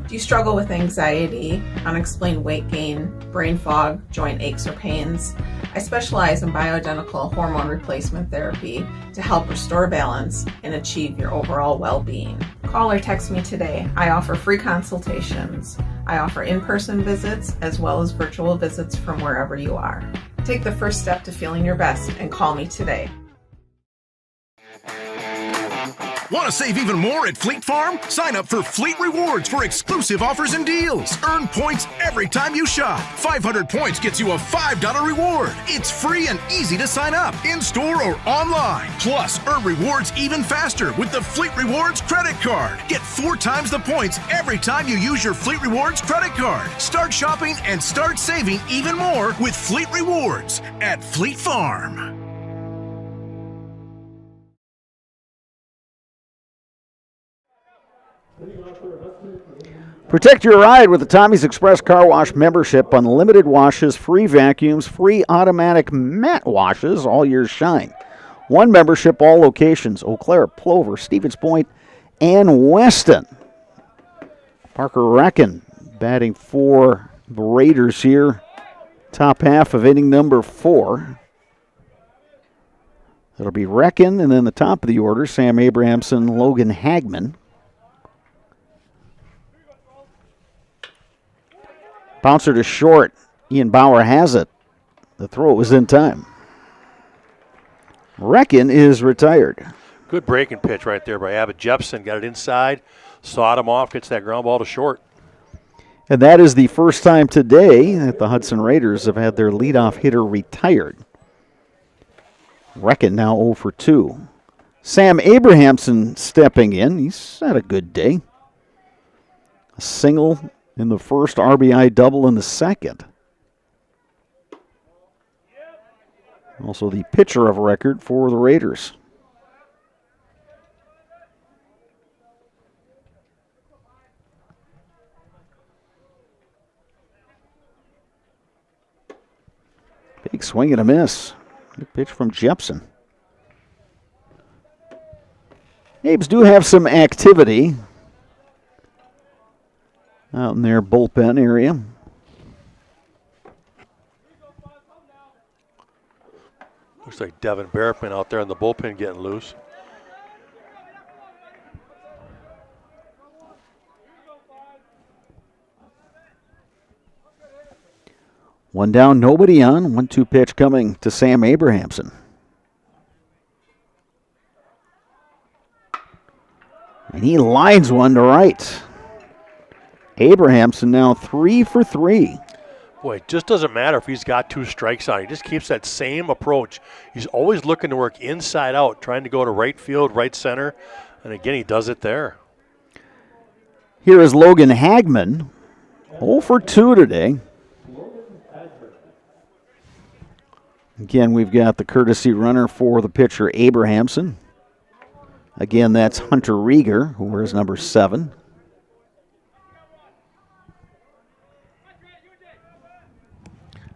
Do you struggle with anxiety, unexplained weight gain, brain fog, joint aches or pains? I specialize in bioidentical hormone replacement therapy to help restore balance and achieve your overall well-being. Call or text me today. I offer free consultations. I offer in-person visits as well as virtual visits from wherever you are. Take the first step to feeling your best and call me today. Want to save even more at Fleet Farm? Sign up for Fleet Rewards for exclusive offers and deals. Earn points every time you shop. 500 points gets you a $5 reward. It's free and easy to sign up, in-store or online. Plus, earn rewards even faster with the Fleet Rewards credit card. Get 4 times the points every time you use your Fleet Rewards credit card. Start shopping and start saving even more with Fleet Rewards at Fleet Farm. Protect your ride with the Tommy's Express Car Wash membership. Unlimited washes, free vacuums, free automatic mat washes, all year shine. One membership, all locations, Eau Claire, Plover, Stevens Point, and Weston. Parker Recken batting for the Raiders here. Top half of inning number 4. It'll be Recken, and then the top of the order, Sam Abrahamson, Logan Hagman. Bouncer to short. Ian Bauer has it. The throw was in time. Recken is retired. Good breaking pitch right there by Abbott Jepson. Got it inside, sawed him off, gets that ground ball to short. And that is the first time today that the Hudson Raiders have had their leadoff hitter retired. Recken now 0 for 2. Sam Abrahamson stepping in. He's had a good day. A single in the first, RBI double in the second. Also the pitcher of record for the Raiders. Big swing and a miss. Good pitch from Jepson. Abes do have some activity out in their bullpen area. Looks like Devin Barrickman out there in the bullpen getting loose. One down, nobody on. 1-2 pitch coming to Sam Abrahamson. And he lines one to right. Abrahamson now 3 for 3. Boy, it just doesn't matter if he's got 2 strikes on. He just keeps that same approach. He's always looking to work inside out, trying to go to right field, right center. And again, he does it there. Here is Logan Hagman, 0 for 2 today. Again, we've got the courtesy runner for the pitcher, Abrahamson. Again, that's Hunter Rieger, who wears number 7.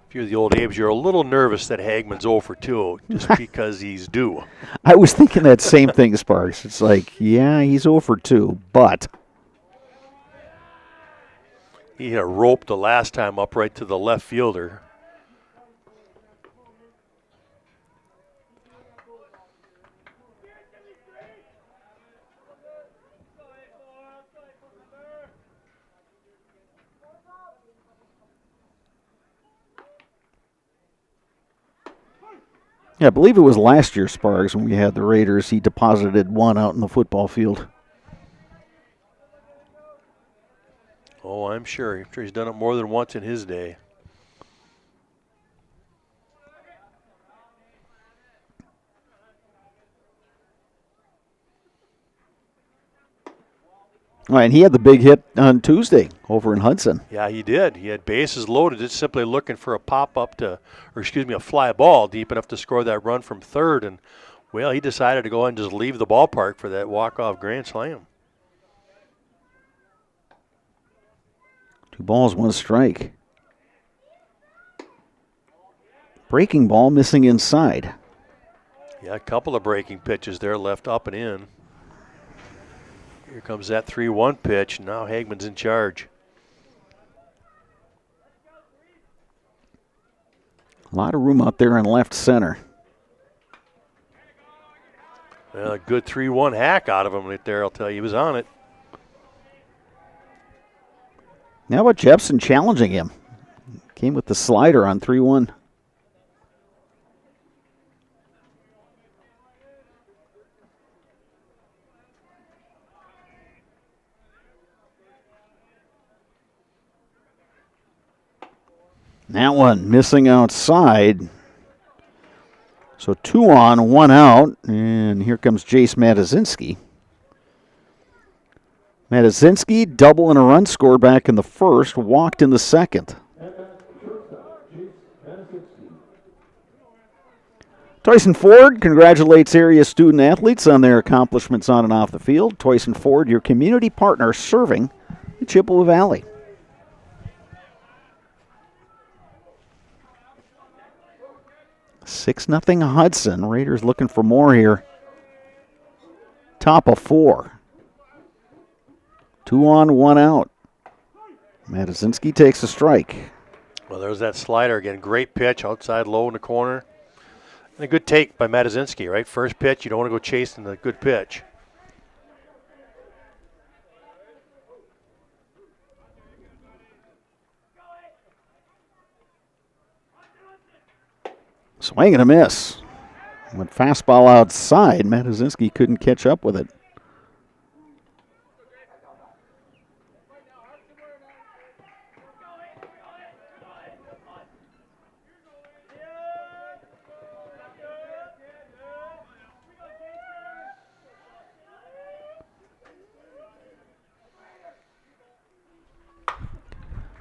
If you're the old Abes, you're a little nervous that Hagman's 0 for 2 just because he's due. I was thinking that same thing, Sparks. It's like, yeah, he's 0 for 2, but he had roped the last time up right to the left fielder. yeah, I believe it was last year, Sparks, when we had the Raiders. He deposited one out in the football field. Oh, I'm sure. I'm sure he's done it more than once in his day. All right, and he had the big hit on Tuesday over in Hudson. Yeah, he did. He had bases loaded, just simply looking for a pop-up a fly ball deep enough to score that run from third. And, well, he decided to go ahead and just leave the ballpark for that walk-off grand slam. 2 balls, 1 strike. Breaking ball missing inside. Yeah, a couple of breaking pitches there left up and in. Here comes that 3-1 pitch. Now Hagman's in charge. A lot of room out there in left center. Well, a good 3-1 hack out of him right there, I'll tell you. He was on it. Now about Jepson challenging him. Came with the slider on 3-1. That one missing outside. So 2 on, 1 out. And here comes Jace Matazinski. Matazinski, double and a run scored back in the first, walked in the second. Tyson Ford congratulates area student athletes on their accomplishments on and off the field. Tyson Ford, your community partner serving the Chippewa Valley. Six 0 Hudson. Raiders looking for more here. Top of 4. 2 on, 1 out. Matazinski takes a strike. Well, there's that slider again. Great pitch outside low in the corner. And a good take by Matazinski, right? First pitch, you don't want to go chasing the good pitch. Swing and a miss. Went fastball outside. Matazinski couldn't catch up with it.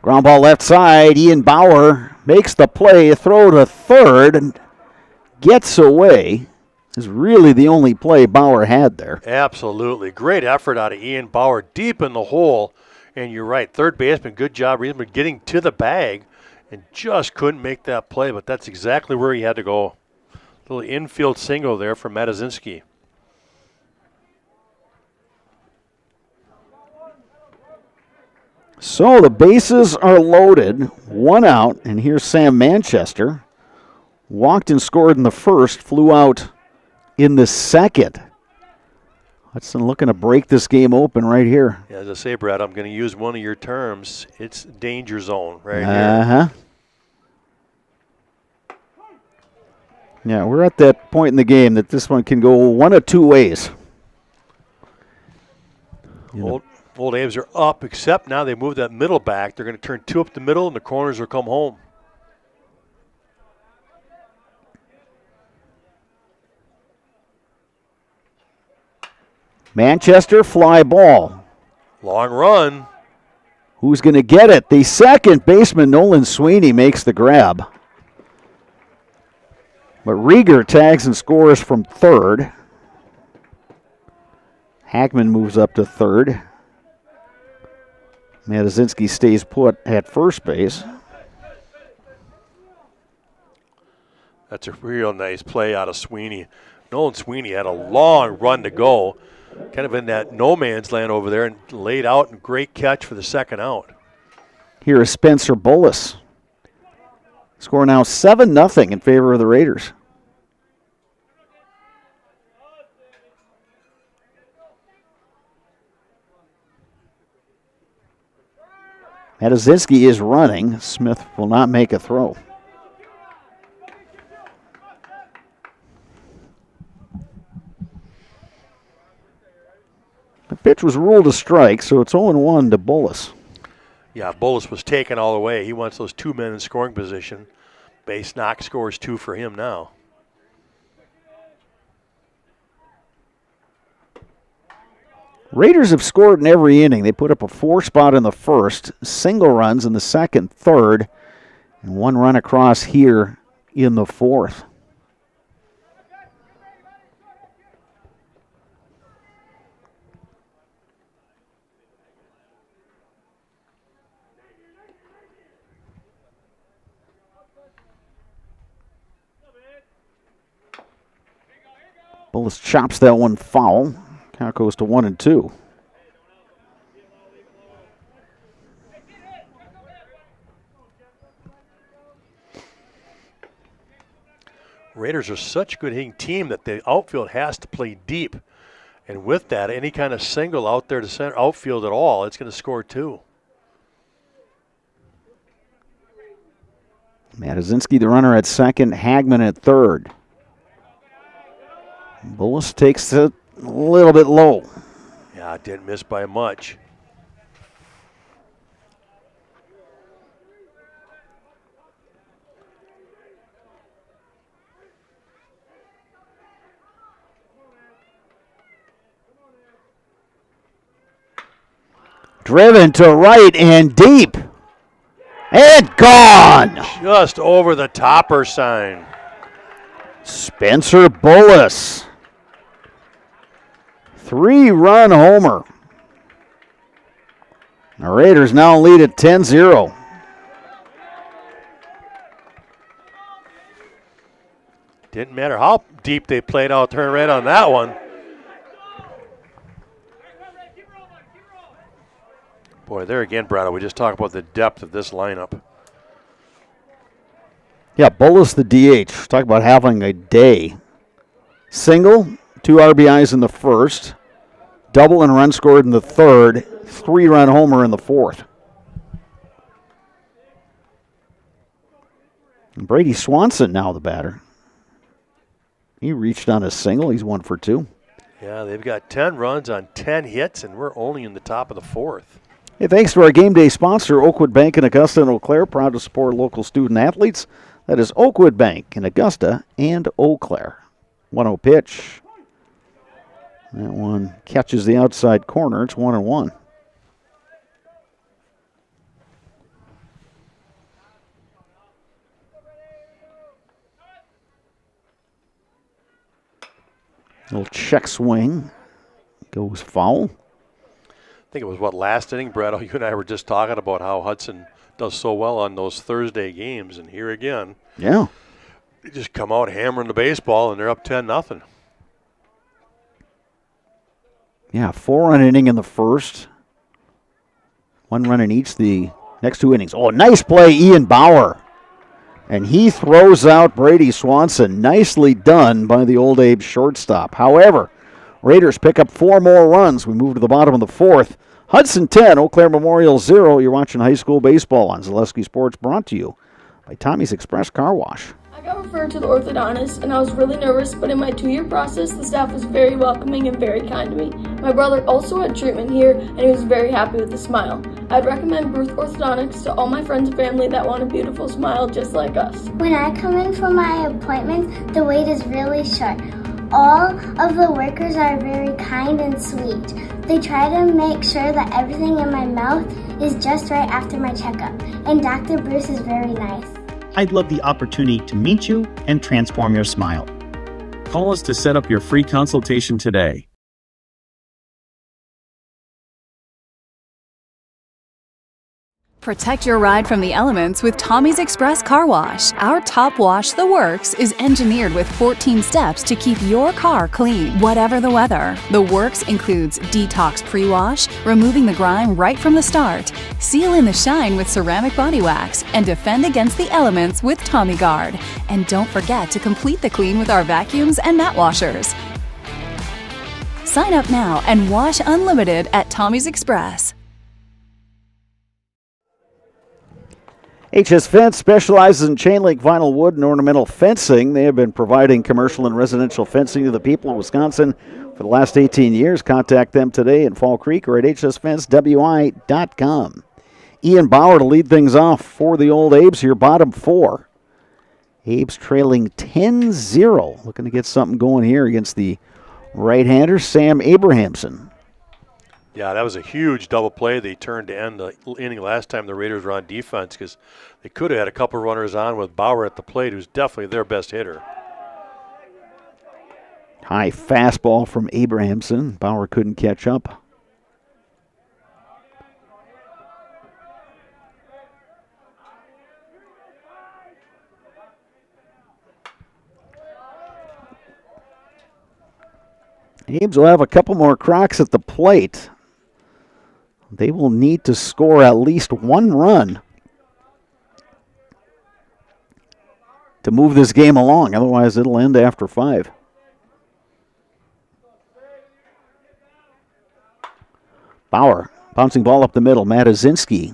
Ground ball left side. Ian Bauer makes the play, throw to third, and gets away. Is really the only play Bauer had there. Absolutely. Great effort out of Ian Bauer deep in the hole. And you're right, third baseman, good job getting to the bag and just couldn't make that play, but that's exactly where he had to go. Little infield single there from Matazinski. So the bases are loaded, one out, and here's Sam Manchester. Walked and scored in the first, flew out in the second. Hudson looking to break this game open right here. Yeah, as I say, Brad, I'm going to use one of your terms. It's danger zone right here. Uh-huh. Yeah, we're at that point in the game that this one can go one of two ways. Old Ames are up, except now they move that middle back. They're going to turn two up the middle, and the corners will come home. Manchester, fly ball. Long run. Who's going to get it? The second baseman, Nolan Sweeney, makes the grab. But Rieger tags and scores from third. Hagman moves up to third. Matuszynski stays put at first base. That's a real nice play out of Sweeney. Nolan Sweeney had a long run to go, kind of in that no man's land over there, and laid out, and great catch for the second out. Here is Spencer Bullis. Score now 7-0 in favor of the Raiders. Matuszynski is running. Smith will not make a throw. The pitch was ruled a strike, so it's 0-1 to Bullis. Yeah, Bullis was taken all the way. He wants those two men in scoring position. Base knock scores 2 for him now. Raiders have scored in every inning. They put up a 4 spot in the first, single runs in the second, third, and 1 run across here in the fourth. Bullis chops that one foul. Count goes to 1-2. Raiders are such a good hitting team that the outfield has to play deep. And with that, any kind of single out there to center outfield at all, it's going to score 2. Matuszynski, the runner at second, Hagman at third. Bullis takes it a little bit low. Yeah, didn't miss by much. Driven to right and deep. And gone. Just over the topper sign. Spencer Bullis. 3-run homer. The Raiders now lead at 10-0. Didn't matter how deep they played out, turn right on that one. Boy, there again, Brad, we just talked about the depth of this lineup. Yeah, Bullis the DH. Talk about having a day. Single, 2 RBIs in the first, double and run scored in the third, 3-run homer in the fourth. And Brady Swanson now the batter. He reached on a single. He's 1 for 2. Yeah, they've got 10 runs on 10 hits, and we're only in the top of the fourth. Hey, thanks to our game day sponsor, Oakwood Bank in Augusta and Eau Claire, proud to support local student athletes. That is Oakwood Bank in Augusta and Eau Claire. 1-0 pitch. That one catches the outside corner. It's 1-1. Little check swing. Goes foul. I think it was, last inning, Brad? You and I were just talking about how Hudson does so well on those Thursday games, and here again. Yeah. They just come out hammering the baseball, and they're up 10-0. Yeah, 4-run inning in the first. 1 run in each the next 2 innings. Oh, nice play, Ian Bauer. And he throws out Brady Swanson. Nicely done by the Old Abe shortstop. However, Raiders pick up 4 more runs. We move to the bottom of the 4th. Hudson 10, Eau Claire Memorial 0. You're watching high school baseball on Zaleski Sports, brought to you by Tommy's Express Car Wash. I got referred to the orthodontist, and I was really nervous, but in my 2-year process, the staff was very welcoming and very kind to me. My brother also had treatment here, and he was very happy with the smile. I'd recommend Bruce Orthodontics to all my friends and family that want a beautiful smile just like us. When I come in for my appointment, the wait is really short. All of the workers are very kind and sweet. They try to make sure that everything in my mouth is just right after my checkup, and Dr. Bruce is very nice. I'd love the opportunity to meet you and transform your smile. Call us to set up your free consultation today. Protect your ride from the elements with Tommy's Express Car Wash. Our top wash, The Works, is engineered with 14 steps to keep your car clean, whatever the weather. The Works includes detox pre-wash, removing the grime right from the start, seal in the shine with ceramic body wax, and defend against the elements with Tommy Guard. And don't forget to complete the clean with our vacuums and mat washers. Sign up now and wash unlimited at Tommy's Express. HS Fence specializes in chain link vinyl wood and ornamental fencing. They have been providing commercial and residential fencing to the people of Wisconsin for the last 18 years. Contact them today in Fall Creek or at hsfencewi.com. Ian Bauer to lead things off for the Old Abes here, bottom 4. Abes trailing 10-0. Looking to get something going here against the right-hander, Sam Abrahamson. Yeah, that was a huge double play they turned to end the inning last time the Raiders were on defense, because they could have had a couple runners on with Bauer at the plate, who's definitely their best hitter. High fastball from Abrahamson. Bauer couldn't catch up. Abes will have a couple more cracks at the plate. They will need to score at least 1 run to move this game along. Otherwise, it'll end after 5. Bauer, bouncing ball up the middle. Matazinski,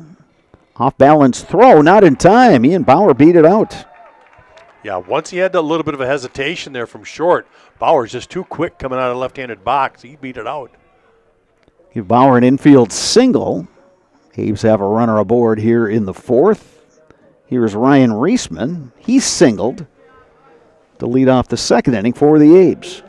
off balance throw, not in time. Ian Bauer beat it out. Yeah, once he had a little bit of a hesitation there from short, Bauer's just too quick coming out of the left-handed box. He beat it out. Give Bauer an infield single. Abes have a runner aboard here in the 4th. Here's Ryan Reisman. He's singled to lead off the 2nd inning for the Abes.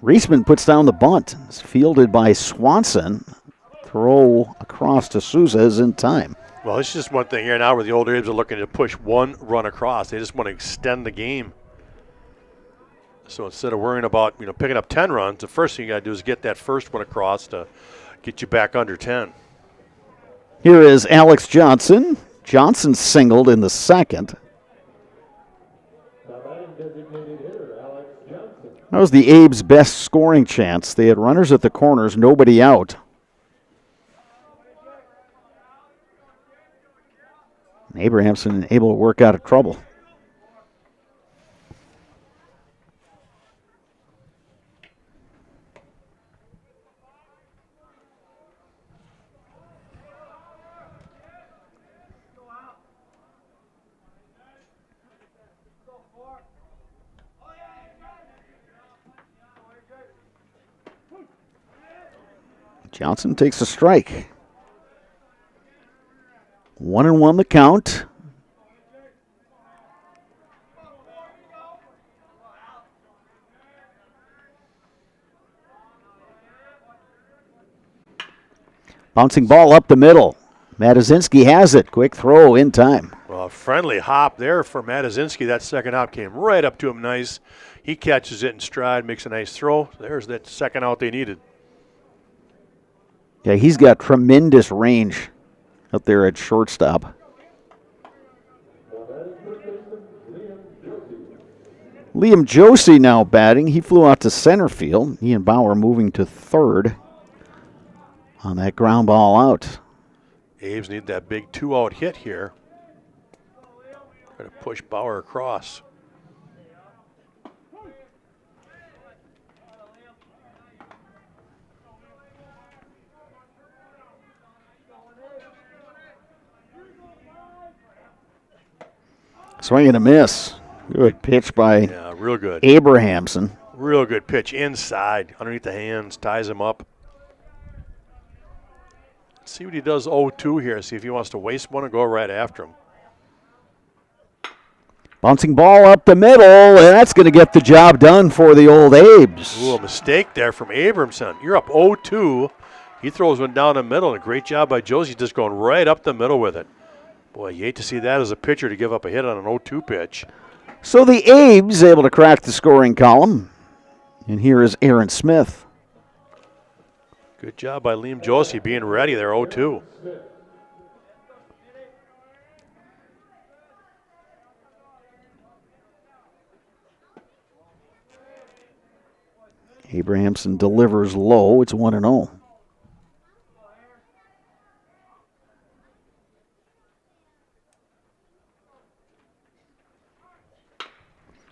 Reisman puts down the bunt. It's fielded by Swanson. Throw across to Souza is in time. Well, it's just one thing here now where the Old Abes are looking to push 1 run across. They just want to extend the game. So instead of worrying about picking up 10 runs, the first thing you got to do is get that first one across to get you back under 10. Here is Alex Johnson. Johnson singled in the 2nd. That was the Abes' best scoring chance. They had runners at the corners, nobody out. Abrahamson able to work out of trouble. Johnson takes a strike. 1-1 the count. Bouncing ball up the middle. Matazinski has it. Quick throw in time. Well, a friendly hop there for Matazinski. That second hop came right up to him nice. He catches it in stride, makes a nice throw. There's that second out they needed. Yeah, he's got tremendous range up there at shortstop. Liam Josie now batting. He flew out to center field. Ian Bauer moving to third on that ground ball out. Abe's need that big 2-out hit here. Try to push Bauer across. Swing and a miss. Good pitch by real good. Abrahamson. Real good pitch inside, underneath the hands, ties him up. Let's see what he does 0-2 here. See if he wants to waste one or go right after him. Bouncing ball up the middle, and that's going to get the job done for the old Abes. Ooh, a mistake there from Abramson. You're up 0-2. He throws one down the middle, and a great job by Josie just going right up the middle with it. Boy, you hate to see that as a pitcher to give up a hit on an 0-2 pitch. So the Abes able to crack the scoring column. And here is Aaron Smith. Good job by Liam Josie being ready there, 0-2. Abrahamson delivers low. It's 1-0.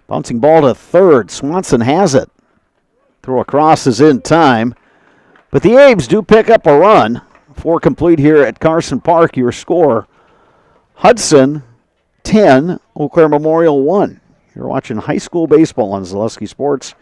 Bouncing ball to third. Swanson has it. Throw across is in time. But the Abes do pick up a run. 4 complete here at Carson Park. Your score, Hudson 10, Eau Claire Memorial 1. You're watching high school baseball on Zaleski Sports.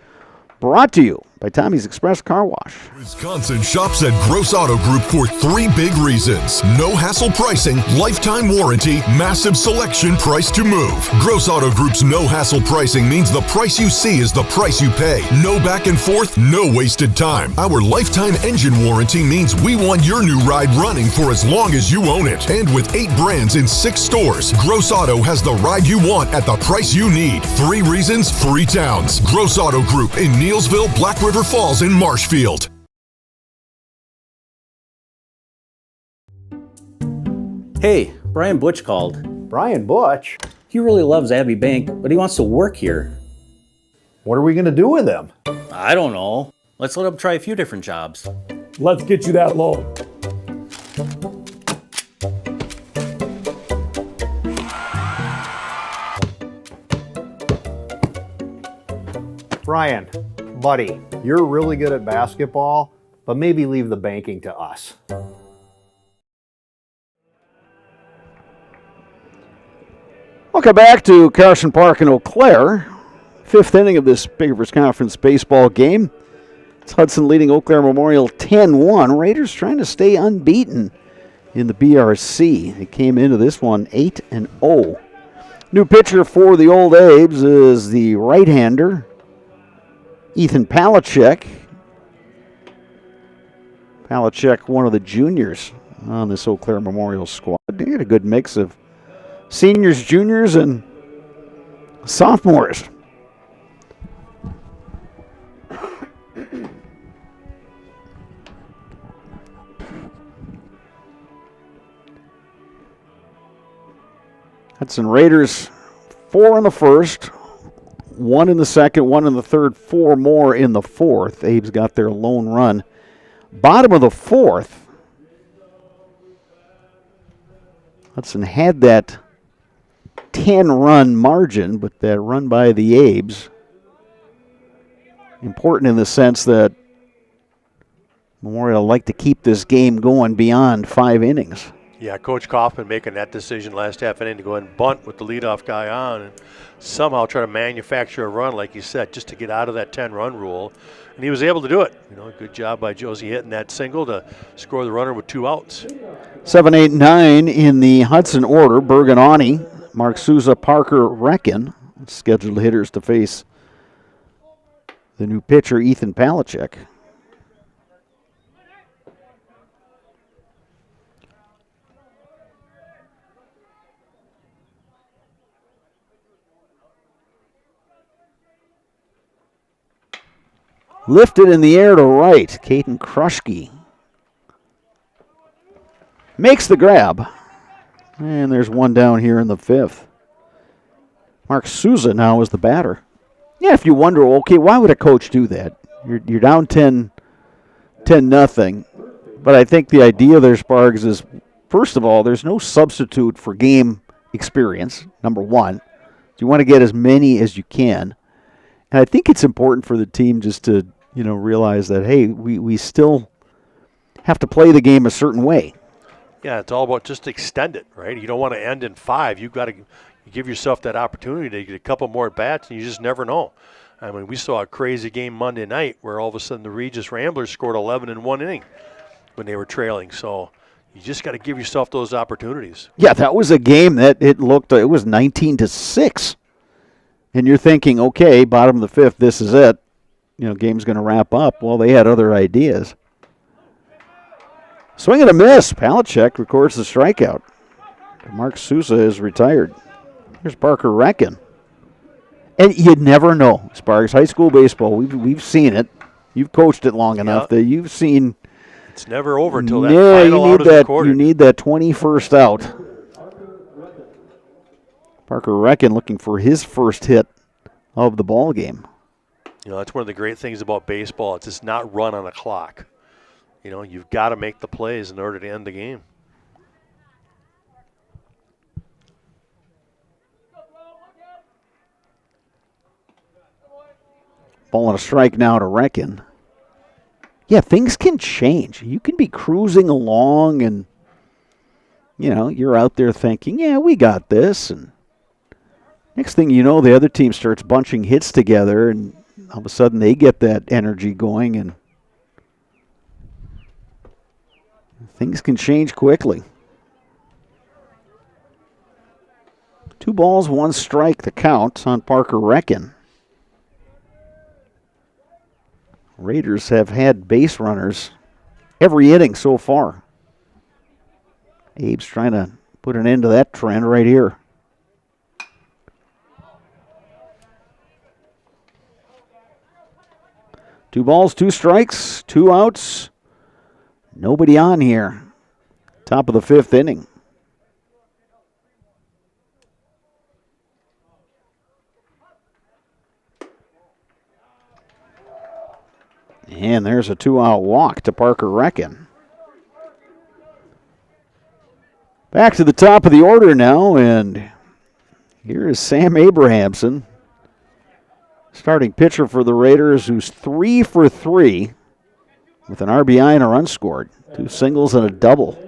Brought to you by Tommy's Express Car Wash. Wisconsin shops at Gross Auto Group for 3 big reasons. No hassle pricing, lifetime warranty, massive selection, price to move. Gross Auto Group's no hassle pricing means the price you see is the price you pay. No back and forth, no wasted time. Our lifetime engine warranty means we want your new ride running for as long as you own it. And with 8 brands in 6 stores, Gross Auto has the ride you want at the price you need. 3 reasons, 3 towns. Gross Auto Group in Neelsville, Black River Falls, and Marshfield. Hey, Brian Butch called. Brian Butch? He really loves Abbey Bank, but he wants to work here. What are we going to do with him? I don't know. Let's let him try a few different jobs. Let's get you that loan. Brian, buddy, you're really good at basketball, but maybe leave the banking to us. Welcome back to Carson Park in Eau Claire. 5th inning of this Big Rivers Conference baseball game. It's Hudson leading Eau Claire Memorial 10-1. Raiders trying to stay unbeaten in the BRC. They came into this one 8-0. New pitcher for the Old Abes is the right-hander, Ethan Palachek. Palachek, one of the juniors on this Eau Claire Memorial squad. They had a good mix of seniors, juniors, and sophomores. Hudson Raiders 4 in the first, 1 in the second, 1 in the third, 4 more in the fourth. Abe's got their lone run. Bottom of the fourth, Hudson had that 10-run margin, but that run by the Abes, important in the sense that Memorial like to keep this game going beyond 5 innings. Yeah, Coach Kaufman making that decision last half inning to go ahead and bunt with the leadoff guy on and somehow try to manufacture a run, like you said, just to get out of that 10-run rule. And he was able to do it. You know, good job by Josie hitting that single to score the runner with 2 outs. 7, 8, 9 in the Hudson order. Berganani, Mark Souza, Parker, Recken, scheduled hitters to face the new pitcher, Ethan Palachek. Lifted in the air to right. Caden Kruschke makes the grab. And there's one down here in the 5th. Mark Souza now is the batter. Yeah, if you wonder, okay, why would a coach do that? You're down 10 nothing. But I think the idea there, Sparks, is first of all, there's no substitute for game experience, number one. You want to get as many as you can. And I think it's important for the team just to, realize that, hey, we still have to play the game a certain way. Yeah, it's all about just extend it, right? You don't want to end in 5. You've got to give yourself that opportunity to get a couple more bats, and you just never know. I mean, we saw a crazy game Monday night where all of a sudden the Regis Ramblers scored 11 in 1 inning when they were trailing. So you just got to give yourself those opportunities. Yeah, that was a game that it was 19-6. And you're thinking, okay, bottom of the 5th, this is it. Game's going to wrap up. Well, they had other ideas. Swing and a miss. Palachek records the strikeout. Mark Sousa is retired. Here's Parker Recken. And you'd never know, Sparks. High school baseball, we've seen it. You've coached it long enough that you've seen. It's never over until that final out is recorded. You need that 21st out. Parker Recken looking for his first hit of the ball game. That's one of the great things about baseball. It's just not run on a clock. You've got to make the plays in order to end the game. Ball and a strike now to Recken. Yeah, things can change. You can be cruising along and, you're out there thinking, yeah, we got this. And next thing you know, the other team starts bunching hits together, and all of a sudden they get that energy going, and things can change quickly. 2 balls, 1 strike, the count on Parker Recken. Raiders have had base runners every inning so far. Abe's trying to put an end to that trend right here. Two balls, 2 strikes, 2 outs. Nobody on here. Top of the 5th inning. And there's a 2-out walk to Parker Recken. Back to the top of the order now, and here is Sam Abrahamson, starting pitcher for the Raiders, who's 3 for 3 with an RBI and a run scored. 2 singles and a double.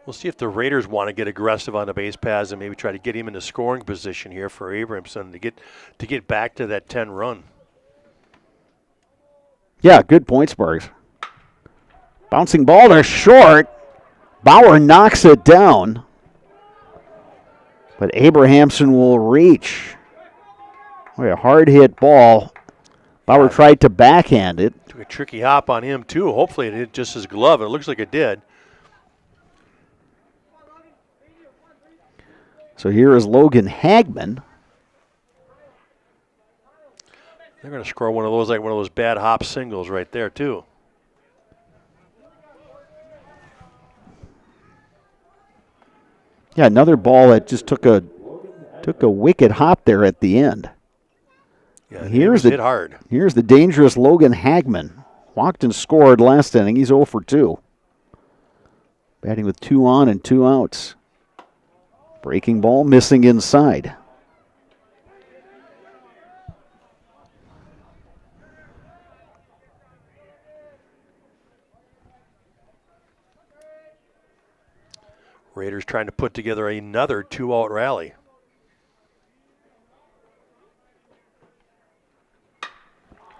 We'll see if the Raiders want to get aggressive on the base paths and maybe try to get him in a scoring position here for Abrahamson to get back to that 10 run. Yeah, good point, Sparks. Bouncing ball to short. Bauer knocks it down. But Abrahamson will reach. Boy, a hard hit ball. Bauer tried to backhand it. Took a tricky hop on him, too. Hopefully it hit just his glove. It looks like it did. So here is Logan Hagman. They're going to score one of those bad hop singles right there, too. Yeah, another ball that just took a wicked hop there at the end. Yeah, hit hard. Here's the dangerous Logan Hagman. Walked and scored last inning. He's 0 for 2. Batting with 2 on and 2 outs. Breaking ball missing inside. Raiders trying to put together another 2-out rally.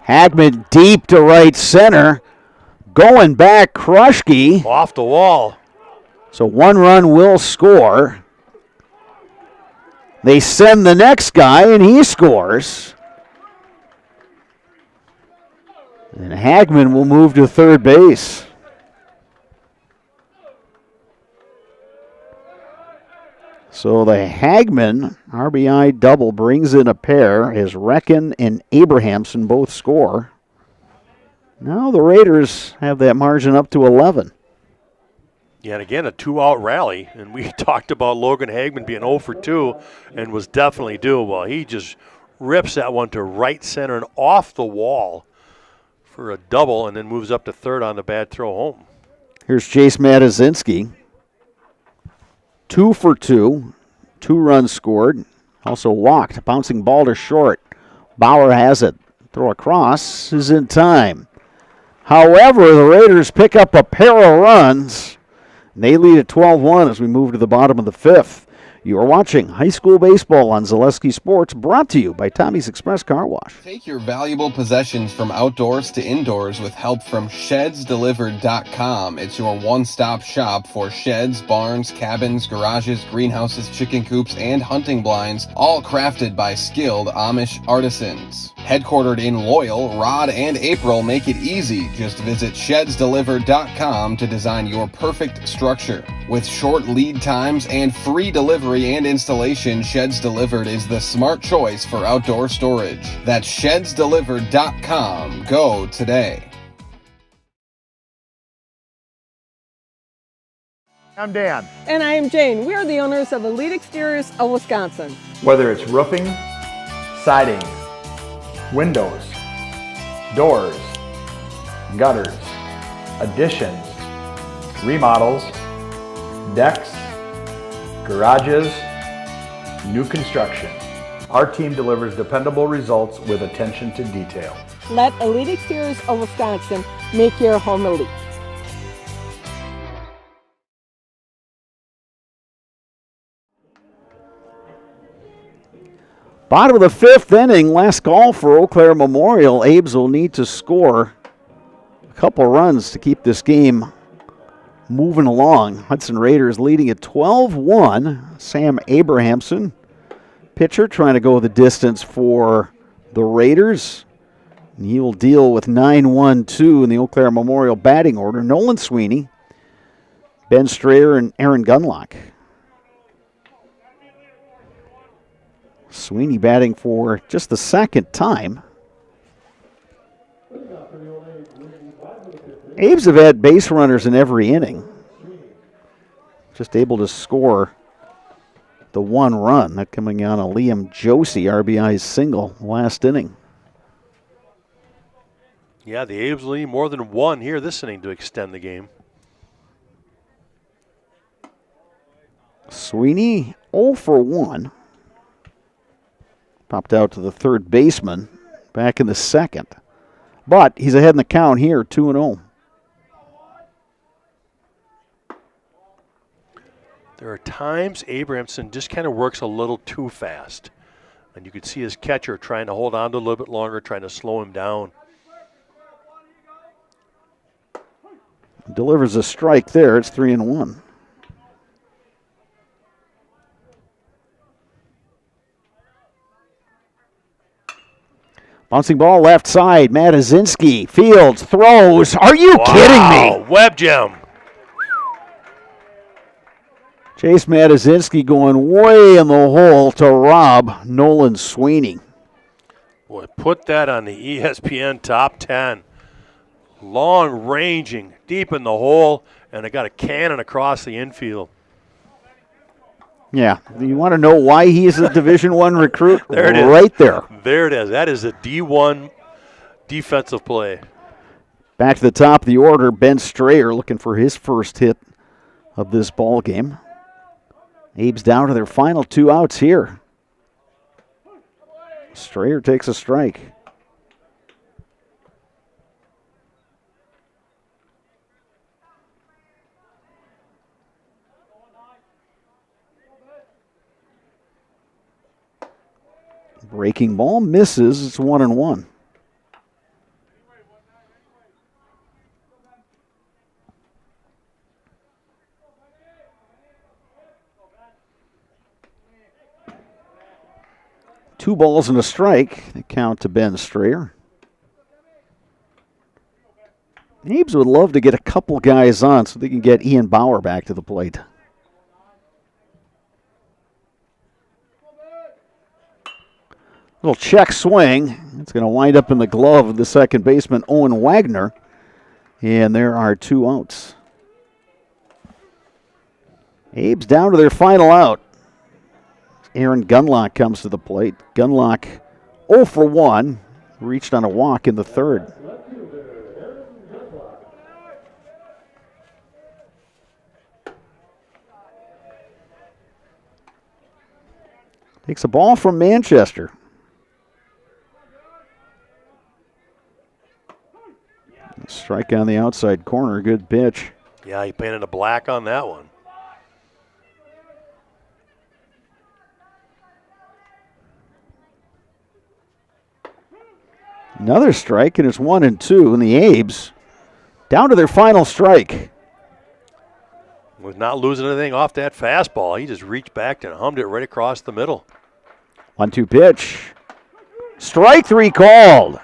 Hagman deep to right center. Going back, Krushke. Off the wall. So 1 run will score. They send the next guy, and he scores. And Hagman will move to third base. So the Hagman RBI double brings in a pair as Reckon and Abrahamson both score. Now the Raiders have that margin up to 11. Yeah, and again, a 2-out rally. And we talked about Logan Hagman being 0 for 2 and was definitely due. Well, he just rips that one to right center and off the wall for a double and then moves up to third on the bad throw home. Here's Chase Matazinski. 2 for 2. 2 runs scored. Also walked. Bouncing ball to short. Bauer has it. Throw across is in time. However, the Raiders pick up a pair of runs. They lead at 12-1 as we move to the bottom of the fifth. You are watching high school baseball on Zaleski Sports, brought to you by Tommy's Express Car Wash. Take your valuable possessions from outdoors to indoors with help from ShedsDelivered.com. It's your one-stop shop for sheds, barns, cabins, garages, greenhouses, chicken coops, and hunting blinds, all crafted by skilled Amish artisans. Headquartered in Loyal, Rod and April make it easy. Just visit ShedsDelivered.com to design your perfect structure. With short lead times and free delivery and installation, Sheds Delivered is the smart choice for outdoor storage. That's ShedsDelivered.com. Go today. I'm Dan. And I am Jane. We are the owners of Elite Exteriors of Wisconsin. Whether it's roofing, siding, windows, doors, gutters, additions, remodels, decks, garages, new construction. Our team delivers dependable results with attention to detail. Let Elite Exteriors of Wisconsin make your home elite. Bottom of the fifth inning, last call for Eau Claire Memorial. Abes will need to score a couple runs to keep this game moving along. Hudson Raiders leading at 12-1. Sam Abrahamson, pitcher, trying to go the distance for the Raiders. And he will deal with 9-1-2 in the Eau Claire Memorial batting order. Nolan Sweeney, Ben Strayer, and Aaron Gunlock. Sweeney batting for just the second time. Abe's have had base runners in every inning. Just able to score the one run. That coming on a Liam Josie RBI single last inning. Yeah, the Abe's lead more than one here this inning to extend the game. Sweeney 0 for 1. Popped out to the third baseman back in the second. But he's ahead in the count here, 2-0. There are times Abrahamson just kind of works a little too fast. And you could see his catcher trying to hold on to a little bit longer, trying to slow him down. Delivers a strike there. It's 3-1. Bouncing ball left side. Matazinski fields, throws. Are you kidding me? Web gem. Chase Matazinski going way in the hole to rob Nolan Sweeney. Boy, put that on the ESPN top 10. Long ranging, deep in the hole, and it got a cannon across the infield. Yeah, you want to know why he is a Division I recruit? There it is. Right there. There it is. That is a D1 defensive play. Back to the top of the order, Ben Strayer looking for his first hit of this ball game. Abe's down to their final 2 outs here. Strayer takes a strike. Breaking ball misses. It's 1-1. Two balls and a strike. They count to Ben Strayer. Abe's would love to get a couple guys on so they can get Ian Bauer back to the plate. Little check swing. It's going to wind up in the glove of the second baseman, Owen Wagner. And there are 2 outs. Abe's down to their final out. Aaron Gunlock comes to the plate. Gunlock 0 for 1. Reached on a walk in the third. Takes a ball from Manchester. Strike on the outside corner. Good pitch. Yeah, he painted a black on that one. Another strike, and it's 1-2. And the Abes down to their final strike. Was not losing anything off that fastball. He just reached back and hummed it right across the middle. 1-2 pitch. Strike 3 called.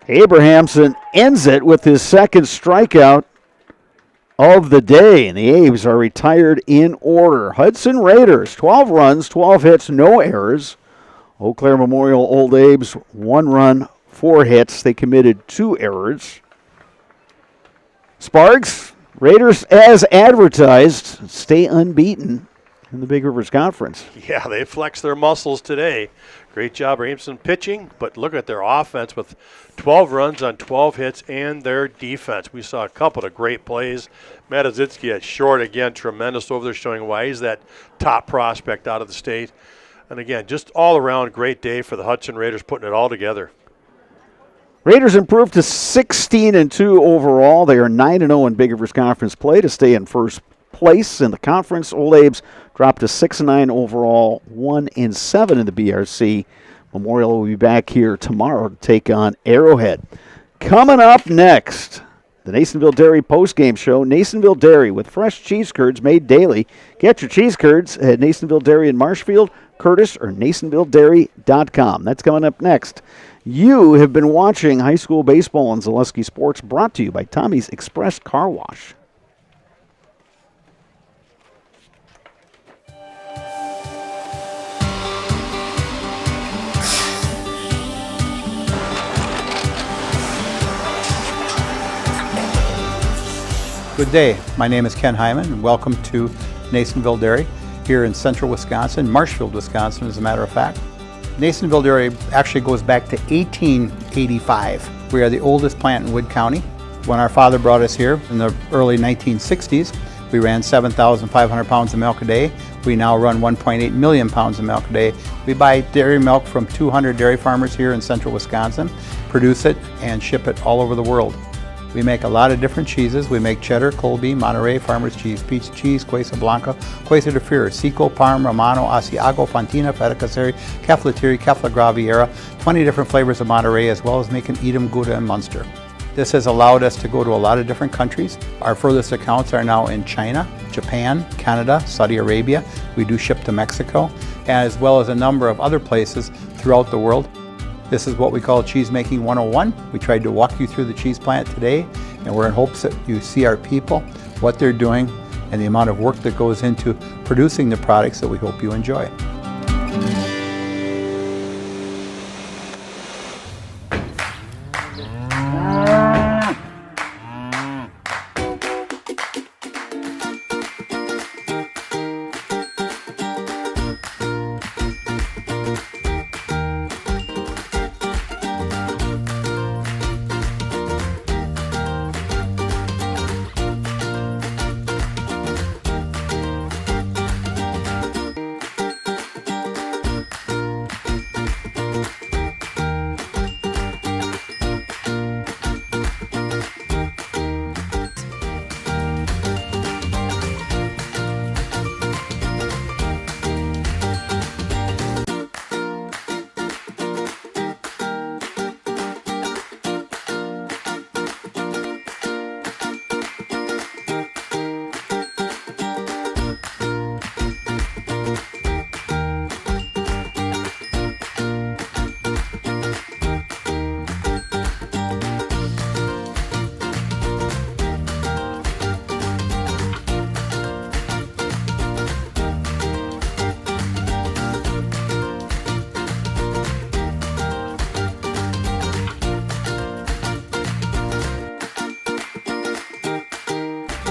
Abrahamson ends it with his second strikeout of the day, and the Abes are retired in order. Hudson Raiders, 12 runs, 12 hits, no errors. Eau Claire Memorial Old Abes, 1 run, 4 hits. They committed 2 errors. Sparks, Raiders as advertised, stay unbeaten in the Big Rivers Conference. Yeah, they flexed their muscles today. Great job, Abrahamson pitching, but look at their offense with 12 runs on 12 hits and their defense. We saw a couple of great plays. Matazinski at short again, tremendous over there, showing why he's that top prospect out of the state. And again, just all around great day for the Hudson Raiders, putting it all together. Raiders improved to 16-2 overall. They are 9-0 in Big Rivers Conference play to stay in first place in the conference. Old Abes dropped to 6-9 overall, 1-7 in the BRC. Memorial will be back here tomorrow to take on Arrowhead. Coming up next, the Nasonville Dairy postgame show. Nasonville Dairy with fresh cheese curds made daily. Get your cheese curds at Nasonville Dairy in Marshfield, Curtis, or NasonvilleDairy.com. That's coming up next. You have been watching high school baseball on Zaleski Sports, brought to you by Tommy's Express Car Wash. Good day. My name is Ken Hyman, and welcome to Nasonville Dairy here in central Wisconsin, Marshfield, Wisconsin, as a matter of fact. Nasonville Dairy actually goes back to 1885. We are the oldest plant in Wood County. When our father brought us here in the early 1960s, we ran 7,500 pounds of milk a day. We now run 1.8 million pounds of milk a day. We buy dairy milk from 200 dairy farmers here in central Wisconsin, produce it, and ship it all over the world. We make a lot of different cheeses. We make cheddar, Colby, Monterey, Farmer's Cheese, Peach Cheese, Quesa Blanca, Quesa de Freer, Seco, Parm, Romano, Asiago, Fontina, Feta Caseri, Caflatiri, Cafla Graviera, 20 different flavors of Monterey, as well as making Edam, Gouda, and Munster. This has allowed us to go to a lot of different countries. Our furthest accounts are now in China, Japan, Canada, Saudi Arabia. We do ship to Mexico, as well as a number of other places throughout the world. This is what we call Cheese Making 101. We tried to walk you through the cheese plant today, and we're in hopes that you see our people, what they're doing, and the amount of work that goes into producing the products that we hope you enjoy.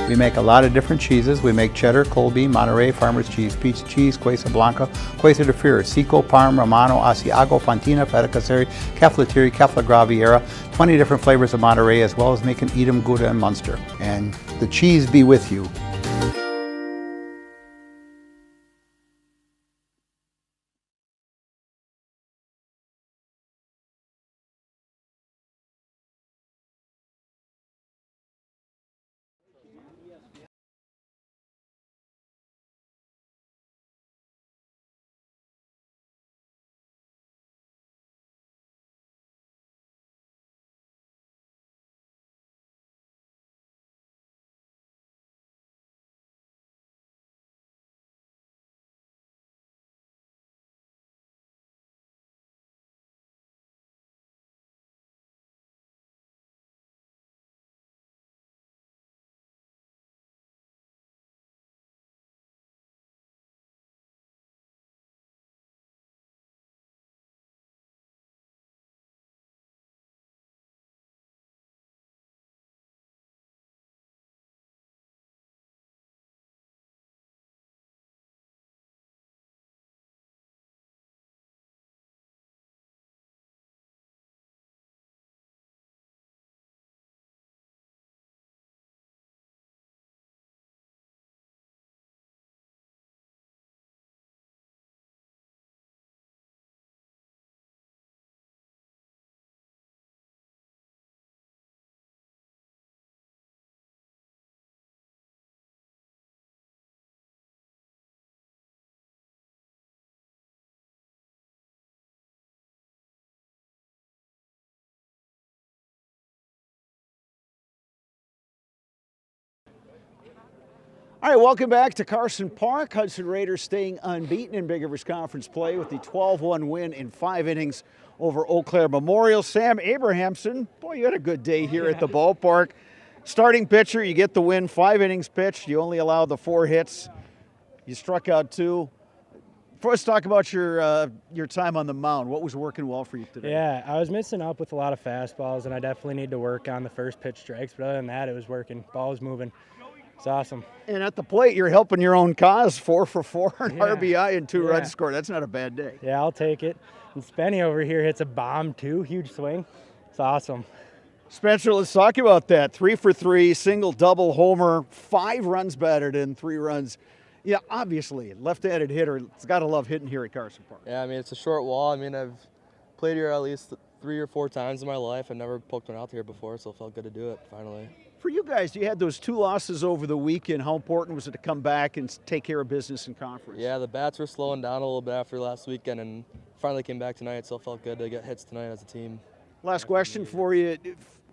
We make a lot of different cheeses. We make cheddar, Colby, Monterey, Farmer's Cheese, Pizza Cheese, Quesa Blanca, Quesa de Fear, Seco, Parm, Romano, Asiago, Fontina, Feta Caseri, Caflateri, Cafla Graviera, 20 different flavors of Monterey, as well as making Edam, Gouda, and Munster. And the cheese be with you. All right, welcome back to Carson Park. Hudson Raiders staying unbeaten in Big Rivers Conference play with the 12-1 win in 5 innings over Eau Claire Memorial. Sam Abrahamson, boy, you had a good day here at the ballpark. Starting pitcher, you get the win, 5 innings pitched. You only allowed the 4 hits. You struck out 2. Let's talk about your time on the mound. What was working well for you today? Yeah, I was missing up with a lot of fastballs, and I definitely need to work on the first pitch strikes. But other than that, it was working. Ball was moving. It's awesome. And at the plate, you're helping your own cause, 4 for 4, an RBI and 2 runs scored. That's not a bad day. Yeah, I'll take it. And Spenny over here hits a bomb too, huge swing. It's awesome. Spencer, let's talk about that. 3 for 3, single, double, homer, 5 runs batted in, 3 runs. Yeah, obviously, left-handed hitter, it's got to love hitting here at Carson Park. Yeah, I mean, it's a short wall. I mean, I've played here at least 3 or 4 times in my life. I've never poked one out here before, so it felt good to do it finally. For you guys, you had those 2 losses over the weekend. How important was it to come back and take care of business in conference? Yeah, the bats were slowing down a little bit after last weekend, and finally came back tonight, so it felt good to get hits tonight as a team. Last question for you.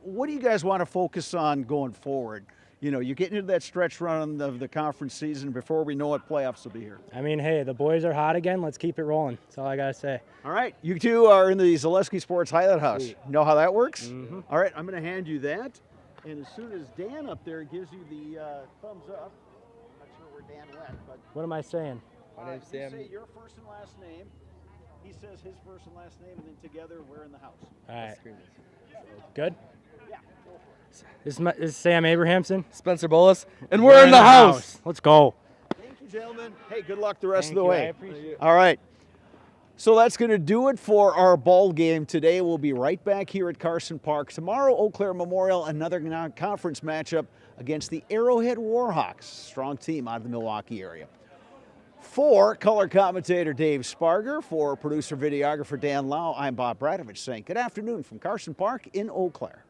What do you guys want to focus on going forward? You know, you're getting into that stretch run of the conference season. Before we know it, playoffs will be here. I mean, hey, the boys are hot again. Let's keep it rolling. That's all I got to say. All right. You two are in the Zaleski Sports Highlight House. Sweet. You know how that works? Mm-hmm. All right. I'm going to hand you that. And as soon as Dan up there gives you the thumbs up, I'm not sure where Dan went, but What am I saying? My name's Sam. You say your first and last name. He says his first and last name, and then together we're in the house. All right. Good? Yeah. This is Sam Abrahamson. Spencer Bolus. And we're in the house. Let's go. Thank you, gentlemen. Hey, good luck the rest of the Thank you. way. I appreciate it. All right. So that's going to do it for our ball game today. We'll be right back here at Carson Park. Tomorrow, Eau Claire Memorial, another conference matchup against the Arrowhead Warhawks. Strong team out of the Milwaukee area. For color commentator Dave Sparger, for producer videographer Dan Lau, I'm Bob Bradovich saying good afternoon from Carson Park in Eau Claire.